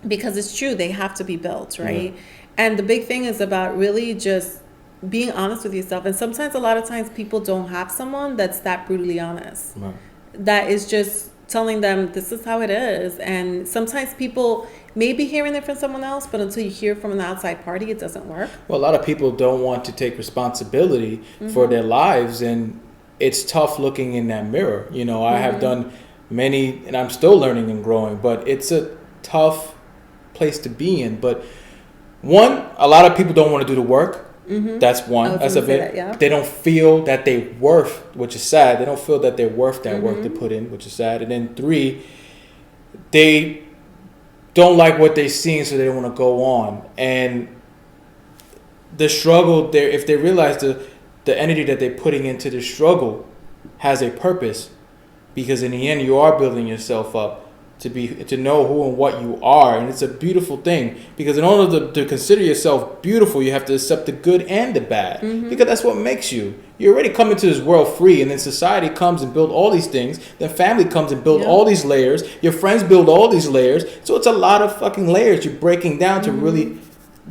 because it's true, they have to be built, right? Yeah. And the big thing is about really just being honest with yourself. And sometimes, a lot of times, people don't have someone that's that brutally honest. Right. That is just telling them this is how it is. And sometimes people may be hearing it from someone else, but until you hear from an outside party, it doesn't work. Well, a lot of people don't want to take responsibility for their lives, and it's tough looking in that mirror. You know, I have done many, and I'm still learning and growing, but it's a tough place to be in. But one, a lot of people don't want to do the work. That's one. That's a bit. They don't feel that they're worth, which is sad. They don't feel that they're worth that work they put in, which is sad. And then three, they don't like what they're seeing, so they don't want to go on. And the struggle there, if they realize the energy that they're putting into the struggle has a purpose, because in the end you are building yourself up to know who and what you are. And it's a beautiful thing, because in order to consider yourself beautiful, you have to accept the good and the bad, because that's what makes you. You already come into this world free, and then society comes and build all these things. Then family comes and build all these layers. Your friends build all these layers. So it's a lot of fucking layers you're breaking down to really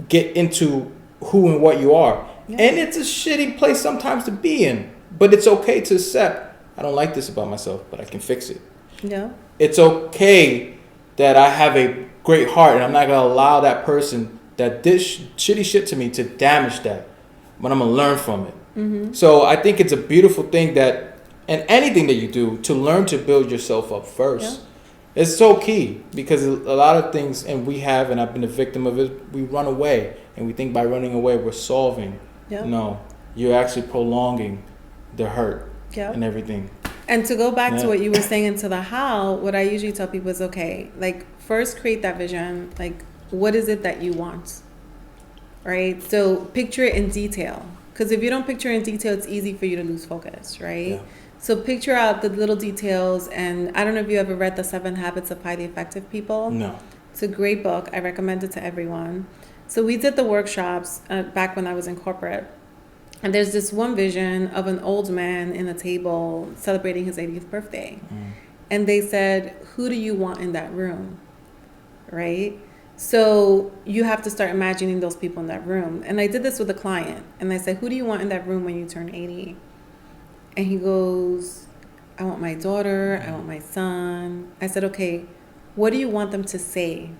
get into who and what you are. Yeah. And it's a shitty place sometimes to be in, but it's okay to accept, I don't like this about myself, but I can fix it. Yeah. It's okay that I have a great heart, and I'm not going to allow that person that did shitty shit to me to damage that, but I'm going to learn from it. So I think it's a beautiful thing that, and anything that you do, to learn to build yourself up first. It's so key because a lot of things, and I've been a victim of it, we run away and we think by running away we're solving. Yep. No, you're actually prolonging the hurt Yep. and everything. And to go back to what you were saying into the how, what I usually tell people is, okay, like first create that vision. Like, what is it that you want? Right? So picture it in detail. Because if you don't picture it in detail, it's easy for you to lose focus, right? Yeah. So picture out the little details. And I don't know if you ever read The 7 Habits of Highly Effective People. No. It's a great book. I recommend it to everyone. So we did the workshops back when I was in corporate. And there's this one vision of an old man in a table celebrating his 80th birthday. And they said, who do you want in that room? Right? So you have to start imagining those people in that room. And I did this with a client. And I said, who do you want in that room when you turn 80? And he goes, I want my daughter. I want my son. I said, okay, what do you want them to say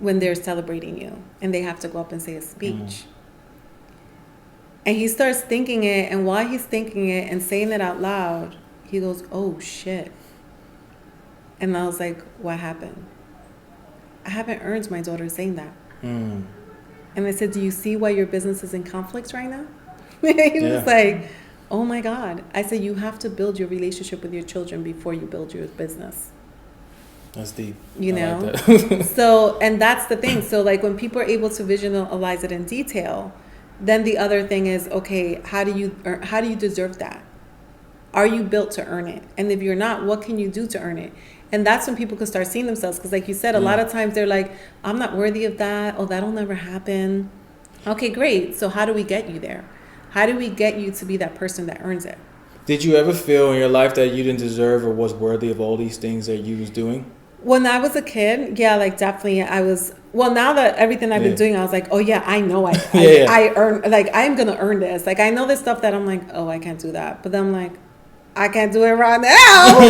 when they're celebrating you? And they have to go up and say a speech. And he starts thinking it. And while he's thinking it and saying it out loud, he goes, oh, shit. And I was like, what happened? I haven't earned my daughter saying that. And I said, do you see why your business is in conflict right now? He was like, oh my God. I said, you have to build your relationship with your children before you build your business. That's deep. You know? Like that. So, and that's the thing. So like when people are able to visualize it in detail, then the other thing is, okay, how do you deserve that? Are you built to earn it? And if you're not, what can you do to earn it? And that's when people can start seeing themselves. Because like you said, a lot of times they're like, I'm not worthy of that. Oh, that'll never happen. Okay, great. So how do we get you there? How do we get you to be that person that earns it? Did you ever feel in your life that you didn't deserve or was worthy of all these things that you was doing? When I was a kid, yeah, like definitely I was. Well, now that everything I've been doing, I was like, oh yeah, I know I earn, like I'm going to earn this. Like I know this stuff that I'm like, oh, I can't do that. But then I'm like, I can't do it right now,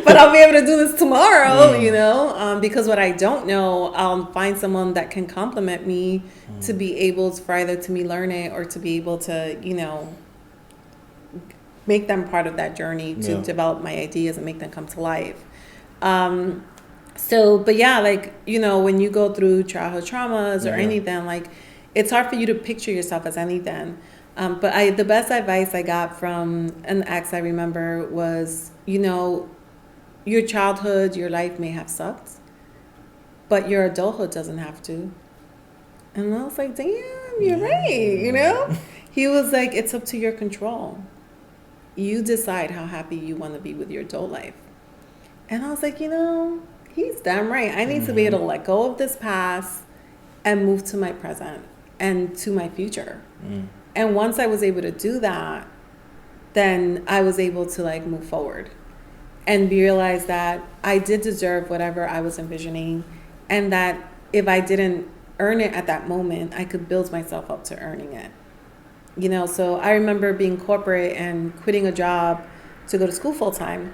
but I'll be able to do this tomorrow, you know, because what I don't know, I'll find someone that can compliment me to be able to, for either to me learn it or to be able to, you know, make them part of that journey to develop my ideas and make them come to life. So, but yeah, like, you know, when you go through childhood traumas or anything, like it's hard for you to picture yourself as anything. But the best advice I got from an ex I remember was, you know, your childhood, your life may have sucked, but your adulthood doesn't have to. And I was like, damn, you're right, you know? He was like, it's up to your control. You decide how happy you want to be with your adult life. And I was like, you know, he's damn right. I need to be able to let go of this past and move to my present and to my future. And once I was able to do that, then I was able to like move forward and realize that I did deserve whatever I was envisioning, and that if I didn't earn it at that moment, I could build myself up to earning it. You know, so I remember being corporate and quitting a job to go to school full time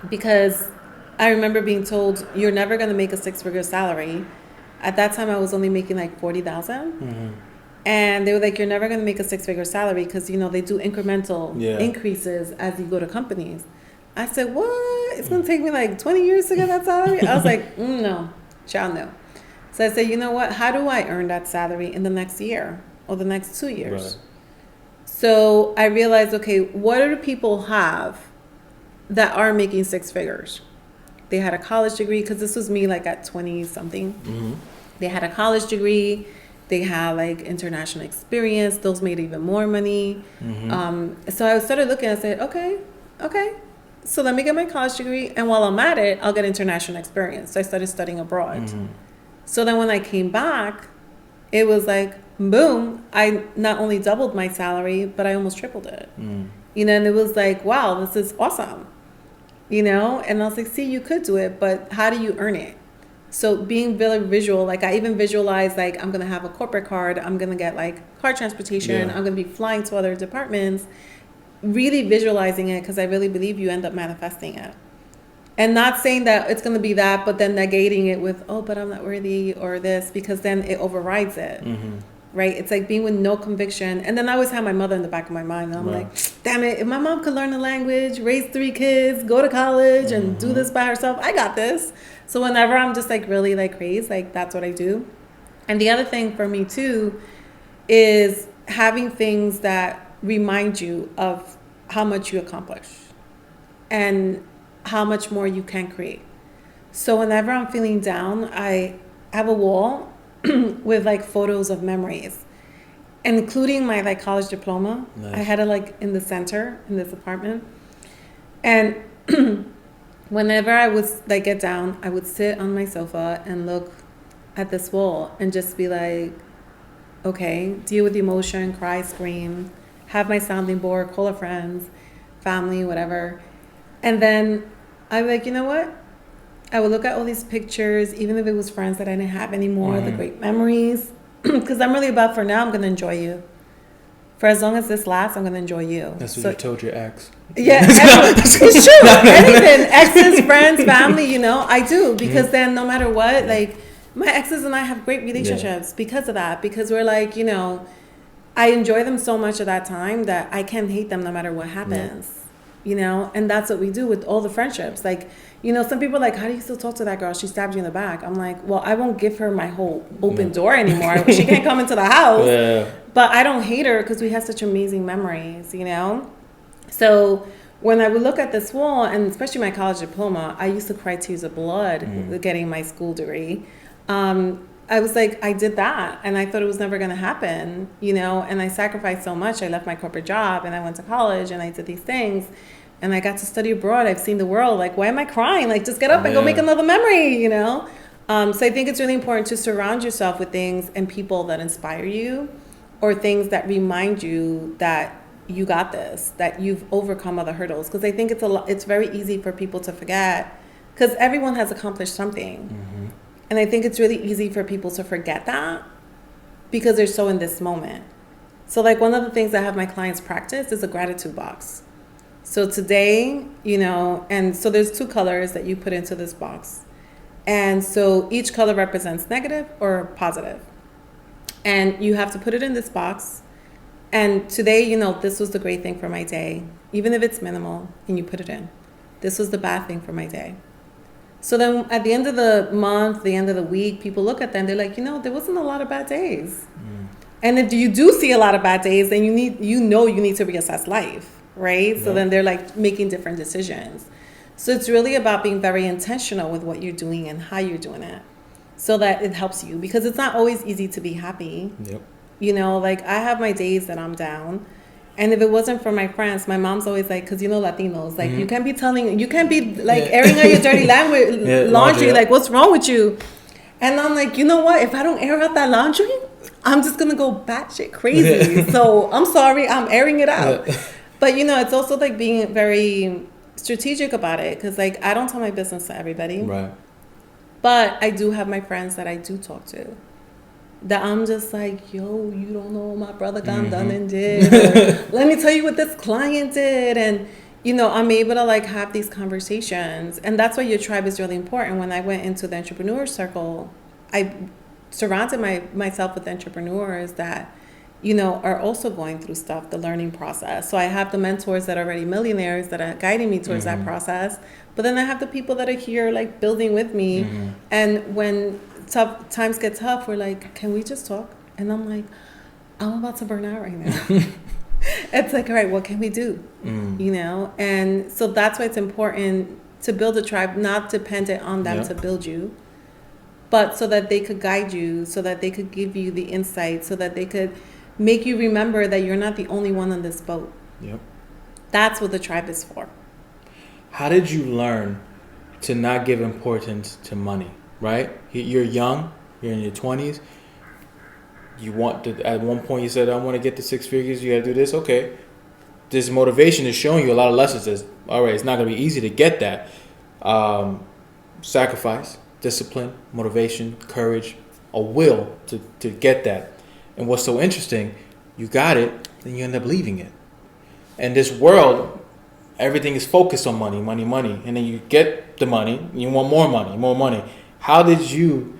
because I remember being told you're never going to make a 6-figure salary. At that time, I was only making like $40,000. And they were like, you're never going to make a 6-figure salary because, you know, they do incremental increases as you go to companies. I said, what? It's going to take me like 20 years to get that salary? I was like, no, child, no. So I said, you know what? How do I earn that salary in the next year or the next 2 years? Right. So I realized, okay, what do people have that are making 6 figures? They had a college degree, because this was me like at 20 something. They had a college degree. They had like international experience. Those made even more money. So I started looking and I said, okay. So let me get my college degree. And while I'm at it, I'll get international experience. So I started studying abroad. So then when I came back, it was like, boom, I not only doubled my salary, but I almost tripled it. You know, and it was like, wow, this is awesome. You know, and I was like, see, you could do it, but how do you earn it? So being very visual, like I even visualized like I'm going to have a corporate card. I'm going to get like car transportation. I'm going to be flying to other departments, really visualizing it because I really believe you end up manifesting it. And not saying that it's going to be that, but then negating it with, oh, but I'm not worthy or this, because then it overrides it. right? It's like being with no conviction. And then I always have my mother in the back of my mind. And I'm Right. like, damn it, if my mom could learn the language, raise 3 kids, go to college, and do this by herself, I got this. So whenever I'm just like really like crazed, like that's what I do. And the other thing for me too is having things that remind you of how much you accomplish and how much more you can create. So whenever I'm feeling down, I have a wall with like photos of memories, including my like college diploma. Nice. I had it like in the center in this apartment. And whenever I would like get down, I would sit on my sofa and look at this wall and just be like, okay, deal with the emotion, cry, scream, have my sounding board, call a friends, family, whatever. And then I'm like, you know what? I would look at all these pictures, even if it was friends that I didn't have anymore, the great memories. Because I'm really about, for now, I'm going to enjoy you. For as long as this lasts, I'm going to enjoy you. That's what you told your ex. Yeah, it's true. Anything, exes, friends, family, you know, I do. Because then no matter what, like, my exes and I have great relationships because of that. Because we're like, you know, I enjoy them so much at that time that I can't hate them no matter what happens. You know, and that's what we do with all the friendships. Like, you know, some people are like, how do you still talk to that girl? She stabbed you in the back. I'm like, well, I won't give her my whole open door anymore. She can't come into the house. Yeah. But I don't hate her because we have such amazing memories, you know? So when I would look at this wall, and especially my college diploma, I used to cry tears of blood getting my school degree. I was like, I did that, and I thought it was never going to happen, you know, and I sacrificed so much. I left my corporate job, and I went to college, and I did these things, and I got to study abroad. I've seen the world. Like, why am I crying? Like, just get up and go make another memory, you know? So I think it's really important to surround yourself with things and people that inspire you, or things that remind you that you got this, that you've overcome other hurdles. Because I think it's very easy for people to forget, because everyone has accomplished something. And I think it's really easy for people to forget that because they're so in this moment. So like one of the things I have my clients practice is a gratitude box. So today, you know, and so there's 2 colors that you put into this box. And so each color represents negative or positive. And you have to put it in this box. And today, you know, this was the great thing for my day, even if it's minimal, and you put it in. This was the bad thing for my day. So then at the end of the month, the end of the week, people look at them, they're like, you know, there wasn't a lot of bad days. And if you do see a lot of bad days, then you need to reassess life, right? So then they're like making different decisions. So it's really about being very intentional with what you're doing and how you're doing it so that it helps you, because it's not always easy to be happy. You know, like I have my days that I'm down. And if it wasn't for my friends, my mom's always like, because you know Latinos, like you can't be like airing out your dirty laundry, like what's wrong with you? And I'm like, you know what? If I don't air out that laundry, I'm just gonna go batshit crazy. So I'm sorry, I'm airing it out. But you know, it's also like being very strategic about it, because like I don't tell my business to everybody, Right. but I do have my friends that I do talk to. That I'm just like, yo, you don't know what my brother got done and did. Or, let me tell you what this client did. And, you know, I'm able to like have these conversations. And that's why your tribe is really important. When I went into the entrepreneur circle, I surrounded myself with entrepreneurs that, you know, are also going through stuff, the learning process. So I have the mentors that are already millionaires that are guiding me towards that process. But then I have the people that are here like building with me. And when tough times get tough, we're like, can we just talk? And I'm like, I'm about to burn out right now. It's like, all right, what can we do? You know? And so that's why it's important to build a tribe, not dependent on them to build you, but so that they could guide you, so that they could give you the insight, so that they could make you remember that you're not the only one on this boat. That's what the tribe is for. How did you learn to not give importance to money? Right? You're young. You're in your 20s. You want to. At one point, you said, "I want to get to 6 figures. You got to do this." Okay. This motivation is showing you a lot of lessons. Says, all right, it's not going to be easy to get that. Sacrifice, discipline, motivation, courage, a will to get that. And what's so interesting, you got it, then you end up leaving it. And this world, everything is focused on money, money, money. And then you get the money, and you want more money, more money. How did you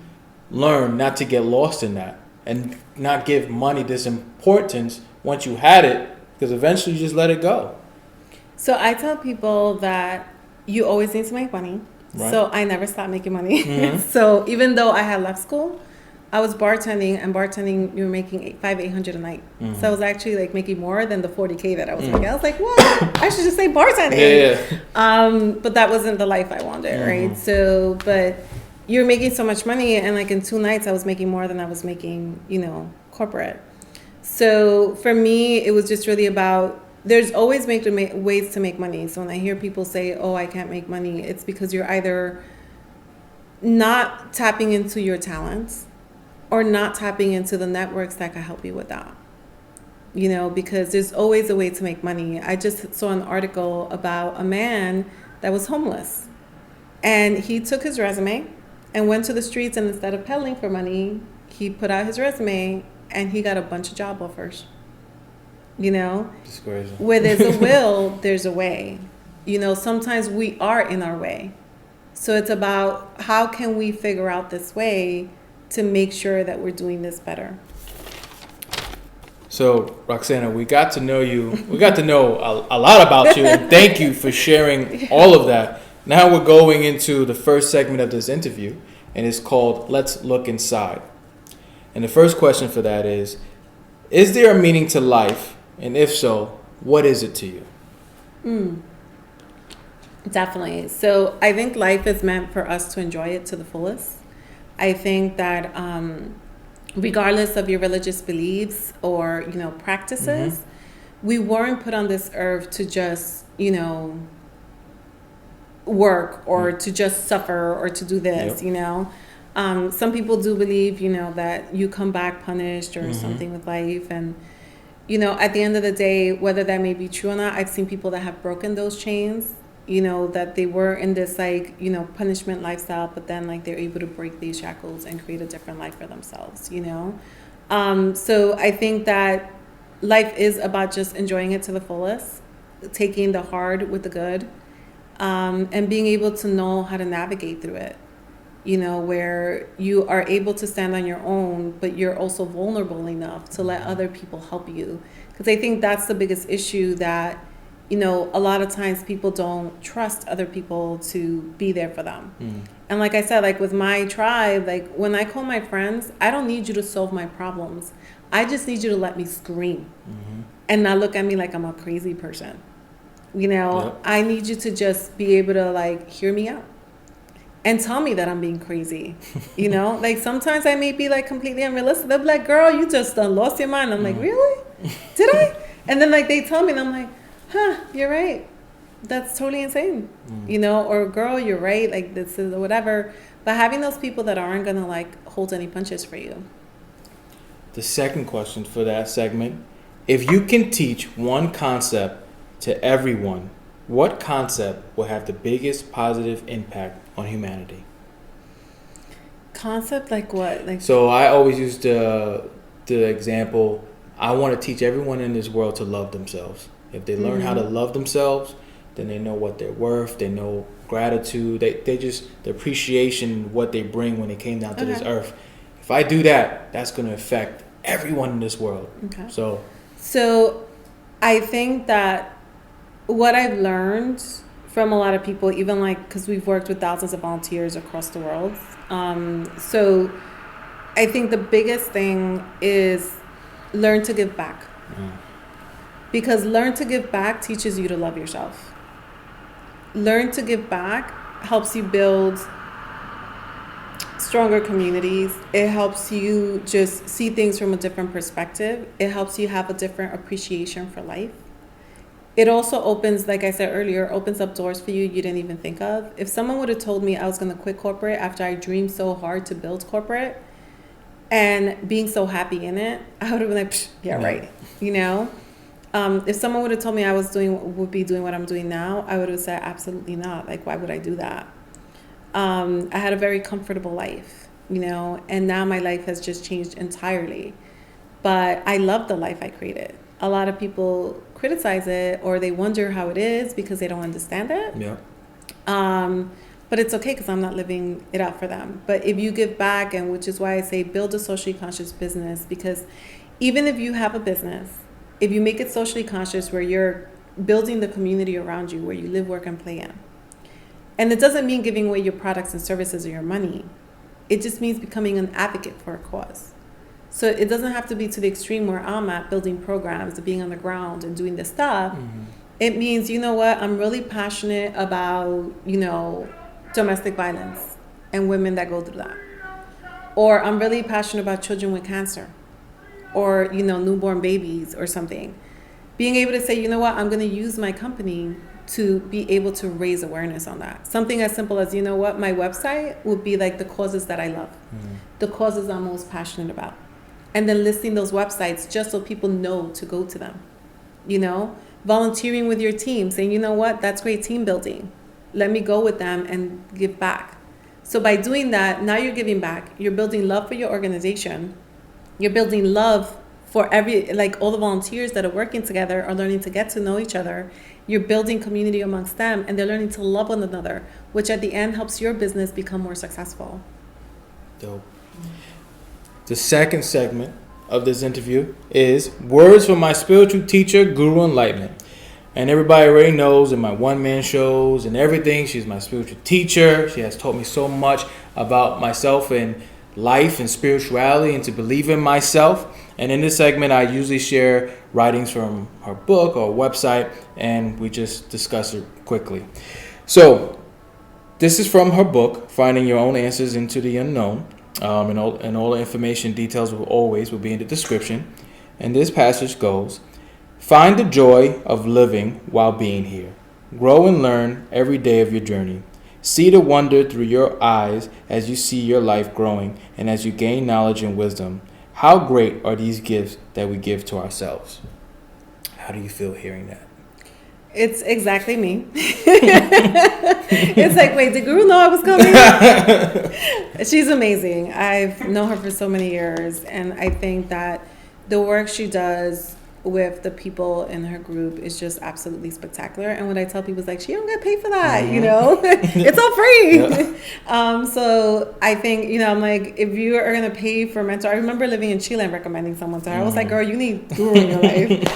learn not to get lost in that and not give money this importance once you had it, because eventually you just let it go. So I tell people that you always need to make money. Right. So I never stopped making money. Mhm. So even though I had left school, I was bartending, and bartending, you were making $800 a night. Mhm. So I was actually like making more than the $40K that I was making. I was like, what? I should just say bartending. Yeah. But that wasn't the life I wanted, right? So, but you're making so much money, and like in 2 nights, I was making more than I was making, corporate. So for me, it was just really about, there's always ways to make money. So when I hear people say, oh, I can't make money, it's because you're either not tapping into your talents or not tapping into the networks that can help you with that. Because there's always a way to make money. I just saw an article about a man that was homeless, and he took his resume and went to the streets, and instead of peddling for money, he put out his resume and he got a bunch of job offers. It's crazy. Where there's a will, there's a way. Sometimes we are in our way. So it's about how can we figure out this way to make sure that we're doing this better. So, Roxana, we got to know you. We got to know a lot about you, and thank you for sharing all of that. Now we're going into the first segment of this interview, and it's called Let's Look Inside. And the first question for that is there a meaning to life? And if so, what is it to you? Definitely. So I think life is meant for us to enjoy it to the fullest. I think that regardless of your religious beliefs or, practices, we weren't put on this earth to just, work or to just suffer or to do this, Some people do believe, that you come back punished or something with life. And, at the end of the day, whether that may be true or not, I've seen people that have broken those chains, that they were in this punishment lifestyle, but then they're able to break these shackles and create a different life for themselves, So I think that life is about just enjoying it to the fullest, taking the hard with the good, and being able to know how to navigate through it, where you are able to stand on your own, but you're also vulnerable enough to let other people help you. Because I think that's the biggest issue, that a lot of times people don't trust other people to be there for them. And like I said, with my tribe, when I call my friends, I don't need you to solve my problems. I just need you to let me scream and not look at me like I'm a crazy person. Yep. I need you to just be able to hear me out and tell me that I'm being crazy. Sometimes I may be completely unrealistic. They'll be like, girl, you just done lost your mind. I'm like, really? Did I? And then they tell me, and I'm like, huh, you're right. That's totally insane. Or girl, you're right. This is whatever. But having those people that aren't going to hold any punches for you. The second question for that segment, if you can teach one concept to everyone, what concept will have the biggest positive impact on humanity? Concept like what? So I always use the example, I want to teach everyone in this world to love themselves. If they learn how to love themselves, then they know what they're worth. They know gratitude. They just, the appreciation, what they bring when they came down to this earth. If I do that, that's going to affect everyone in this world. Okay. So I think that what I've learned from a lot of people, even because we've worked with thousands of volunteers across the world. So I think the biggest thing is learn to give back. Because learn to give back teaches you to love yourself. Learn to give back helps you build stronger communities. It helps you just see things from a different perspective. It helps you have a different appreciation for life. It also opens, like I said earlier, opens up doors for you didn't even think of. If someone would have told me I was going to quit corporate after I dreamed so hard to build corporate and being so happy in it, I would have been like, yeah, right. If someone would have told me I would be doing what I'm doing now, I would have said absolutely not. Why would I do that? I had a very comfortable life, and now my life has just changed entirely. But I love the life I created. A lot of people criticize it or they wonder how it is because they don't understand it. Yeah. But it's okay because I'm not living it out for them. But if you give back, and which is why I say build a socially conscious business, because even if you have a business, if you make it socially conscious where you're building the community around you, where you live, work, and play in. And it doesn't mean giving away your products and services or your money. It just means becoming an advocate for a cause. So it doesn't have to be to the extreme where I'm at, building programs, being on the ground and doing this stuff. Mm-hmm. It means, you know what, I'm really passionate about, domestic violence and women that go through that. Or I'm really passionate about children with cancer or, newborn babies or something. Being able to say, you know what, I'm going to use my company to be able to raise awareness on that. Something as simple as, my website would be like the causes that I love, the causes I'm most passionate about. And then listing those websites just so people know to go to them. Volunteering with your team, saying, you know what, that's great team building. Let me go with them and give back. So by doing that, now you're giving back. You're building love for your organization. You're building love for all the volunteers that are working together are learning to get to know each other. You're building community amongst them, and they're learning to love one another, which at the end helps your business become more successful. Dope. The second segment of this interview is words from my spiritual teacher, Guru Enlightenment. And everybody already knows in my one-man shows and everything, she's my spiritual teacher. She has taught me so much about myself and life and spirituality and to believe in myself. And in this segment, I usually share writings from her book or website, and we just discuss it quickly. So this is from her book, Finding Your Own Answers into the Unknown. And all the information details will be in the description. And this passage goes, find the joy of living while being here. Grow and learn every day of your journey. See the wonder through your eyes as you see your life growing and as you gain knowledge and wisdom. How great are these gifts that we give to ourselves? How do you feel hearing that? It's exactly me. It's like, wait, did Guru know I was coming? She's amazing. I've known her for so many years, and I think that the work she does with the people in her group is just absolutely spectacular. And what I tell people is like, she don't get paid for that, it's all free. Yeah. So I think, I'm like, if you are going to pay for a mentor, I remember living in Chile and recommending someone to her. I was like, girl, you need Guru in your life.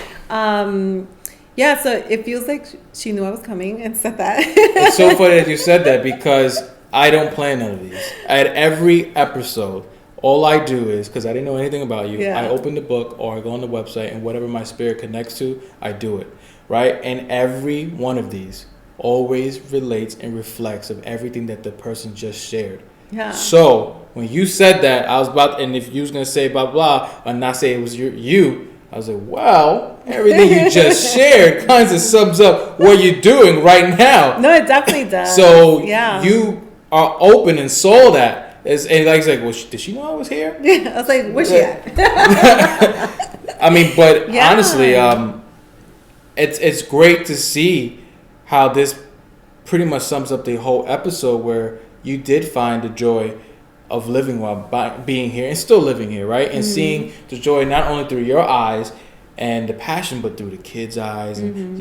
Yeah, so it feels like she knew I was coming and said that. It's so funny that you said that because I don't plan none of these. At every episode, all I do is, because I didn't know anything about you, I open the book or I go on the website and whatever my spirit connects to, I do it, right? And every one of these always relates and reflects of everything that the person just shared. Yeah. So when you said that, I was about, and if you was going to say blah, blah, and not say it was you, I was like, wow, everything you just shared kind of sums up what you're doing right now. No, it definitely does. So you are open and saw that. And like, well, did she know I was here? Yeah, I was like, where's she at? I mean, but honestly, it's great to see how this pretty much sums up the whole episode where you did find the joy of living while being here and still living here, right? And seeing the joy not only through your eyes and the passion, but through the kids' eyes and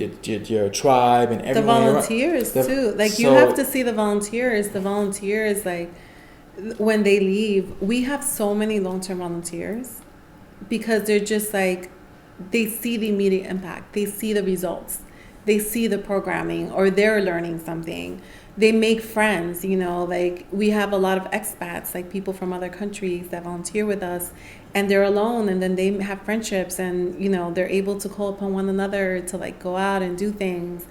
your tribe and everyone. The volunteers too. Like you have to see the volunteers. The volunteers, like when they leave, we have so many long-term volunteers because they're just like, they see the immediate impact. They see the results. They see the programming or they're learning something. They make friends, like we have a lot of expats, like people from other countries that volunteer with us and they're alone and then they have friendships and, they're able to call upon one another to like go out and do things.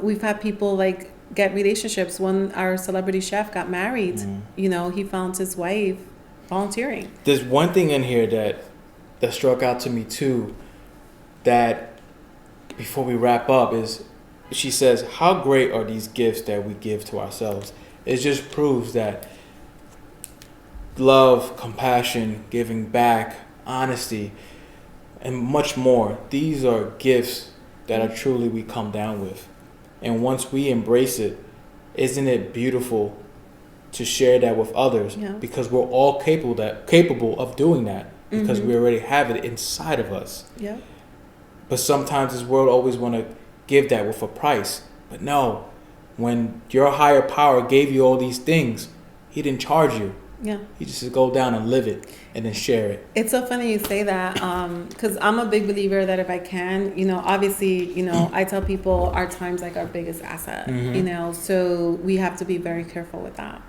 We've had people like get relationships. When our celebrity chef got married, he found his wife volunteering. There's one thing in here that struck out to me too, that before we wrap up is, she says, how great are these gifts that we give to ourselves? It just proves that love, compassion, giving back, honesty, and much more, these are gifts that are truly we come down with. And once we embrace it, isn't it beautiful to share that with others? Yeah. Because we're all capable of doing that because we already have it inside of us. Yeah. But sometimes this world always want to give that with a price. But no, when your higher power gave you all these things, he didn't charge you. Yeah. You just go down and live it and then share it. It's so funny you say that, because I'm a big believer that if I can, obviously, I tell people our time's like our biggest asset, so we have to be very careful with that.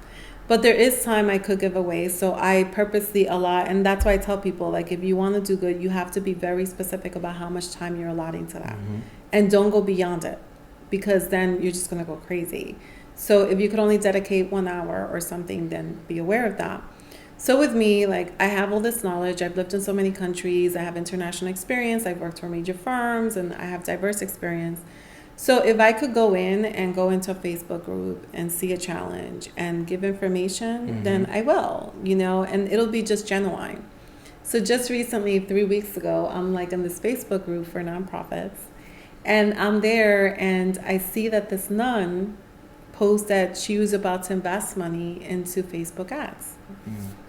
But there is time I could give away, so I purposely allot, and that's why I tell people, like, if you want to do good, you have to be very specific about how much time you're allotting to that. And don't go beyond it, because then you're just going to go crazy. So if you could only dedicate 1 hour or something, then be aware of that. So with me, like, I have all this knowledge. I've lived in so many countries. I have international experience. I've worked for major firms, and I have diverse experience. So if I could go in and go into a Facebook group and see a challenge and give information, then I will, and it'll be just genuine. So just recently, 3 weeks ago, I'm like in this Facebook group for nonprofits, and I'm there and I see that this nun post that she was about to invest money into Facebook ads.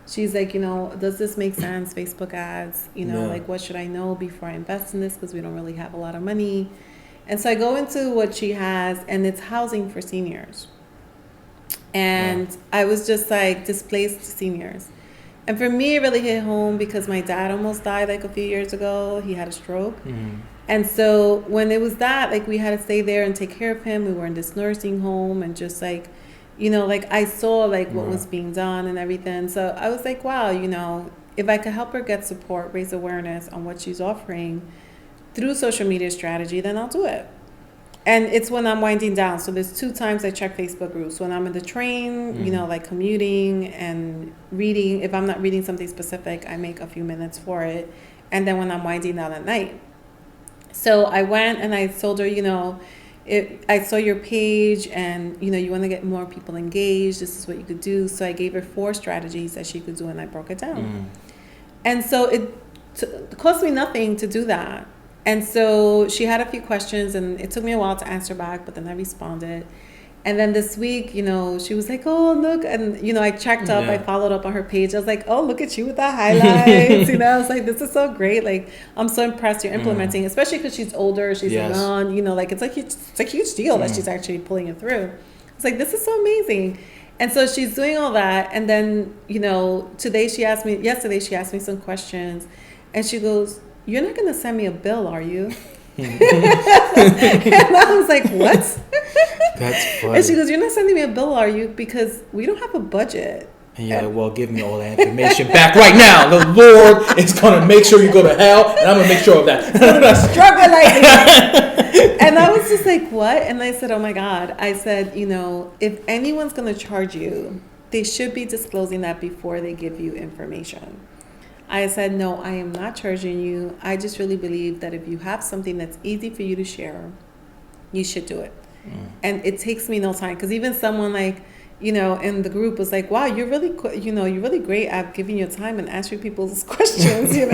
She's like, does this make sense? Facebook ads, like, what should I know before I invest in this? Because we don't really have a lot of money. And so I go into what she has, and it's housing for seniors. And I was just like, displaced seniors. And for me, it really hit home because my dad almost died like a few years ago. He had a stroke. And so when it was that, like, we had to stay there and take care of him. We were in this nursing home, and just like, like, I saw like what was being done and everything. So I was like, wow, if I could help her get support, raise awareness on what she's offering through social media strategy, then I'll do it. And it's when I'm winding down. So there's 2 times I check Facebook groups. When I'm in the train, like commuting and reading. If I'm not reading something specific, I make a few minutes for it. And then when I'm winding down at night. So I went and I told her, I saw your page, and, you want to get more people engaged. This is what you could do. So I gave her 4 strategies that she could do, and I broke it down. And so it cost me nothing to do that. And so she had a few questions, and it took me a while to answer back, but then I responded. And then this week, she was like, oh, look. And, I checked up, I followed up on her page. I was like, oh, look at you with the highlights. I was like, this is so great. Like, I'm so impressed you're implementing, especially because she's older. She's young, like, it's a huge deal that she's actually pulling it through. It's like, this is so amazing. And so she's doing all that. And then, yesterday she asked me some questions, and she goes, you're not going to send me a bill, are you? And I was like, what? That's funny. And she goes, you're not sending me a bill, are you? Because we don't have a budget. And well, give me all that information back right now. The Lord is going to make sure you go to hell, and I'm going to make sure of that. Struggle like that. And I was just like, what? And I said, oh my God. I said, if anyone's going to charge you, they should be disclosing that before they give you information. I said, no, I am not charging you. I just really believe that if you have something that's easy for you to share, you should do it. And it takes me no time. Because even someone like, in the group was like, wow, you're really, you're really great at giving your time and answering people's questions, I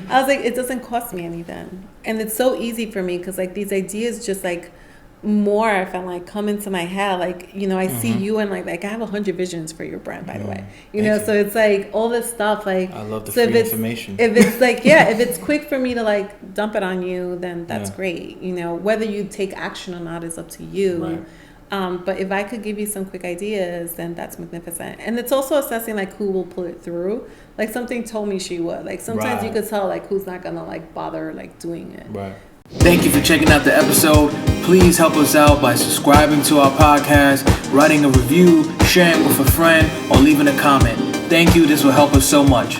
was like, it doesn't cost me anything. And it's so easy for me because, like, these ideas just, like, more if I'm like come into my head, like, I see you and like I have 100 visions for your brand, by the way, so it's like all this stuff, like, I love the free information. If it's like, if it's quick for me to like dump it on you, then that's great. Whether you take action or not is up to you. Right. But if I could give you some quick ideas, then that's magnificent. And it's also assessing like who will pull it through. Like something told me she would. Like sometimes you could tell like who's not gonna like bother like doing it. Right. Thank you for checking out the episode. Please help us out by subscribing to our podcast, writing a review, sharing with a friend, or leaving a comment. Thank you. This will help us so much.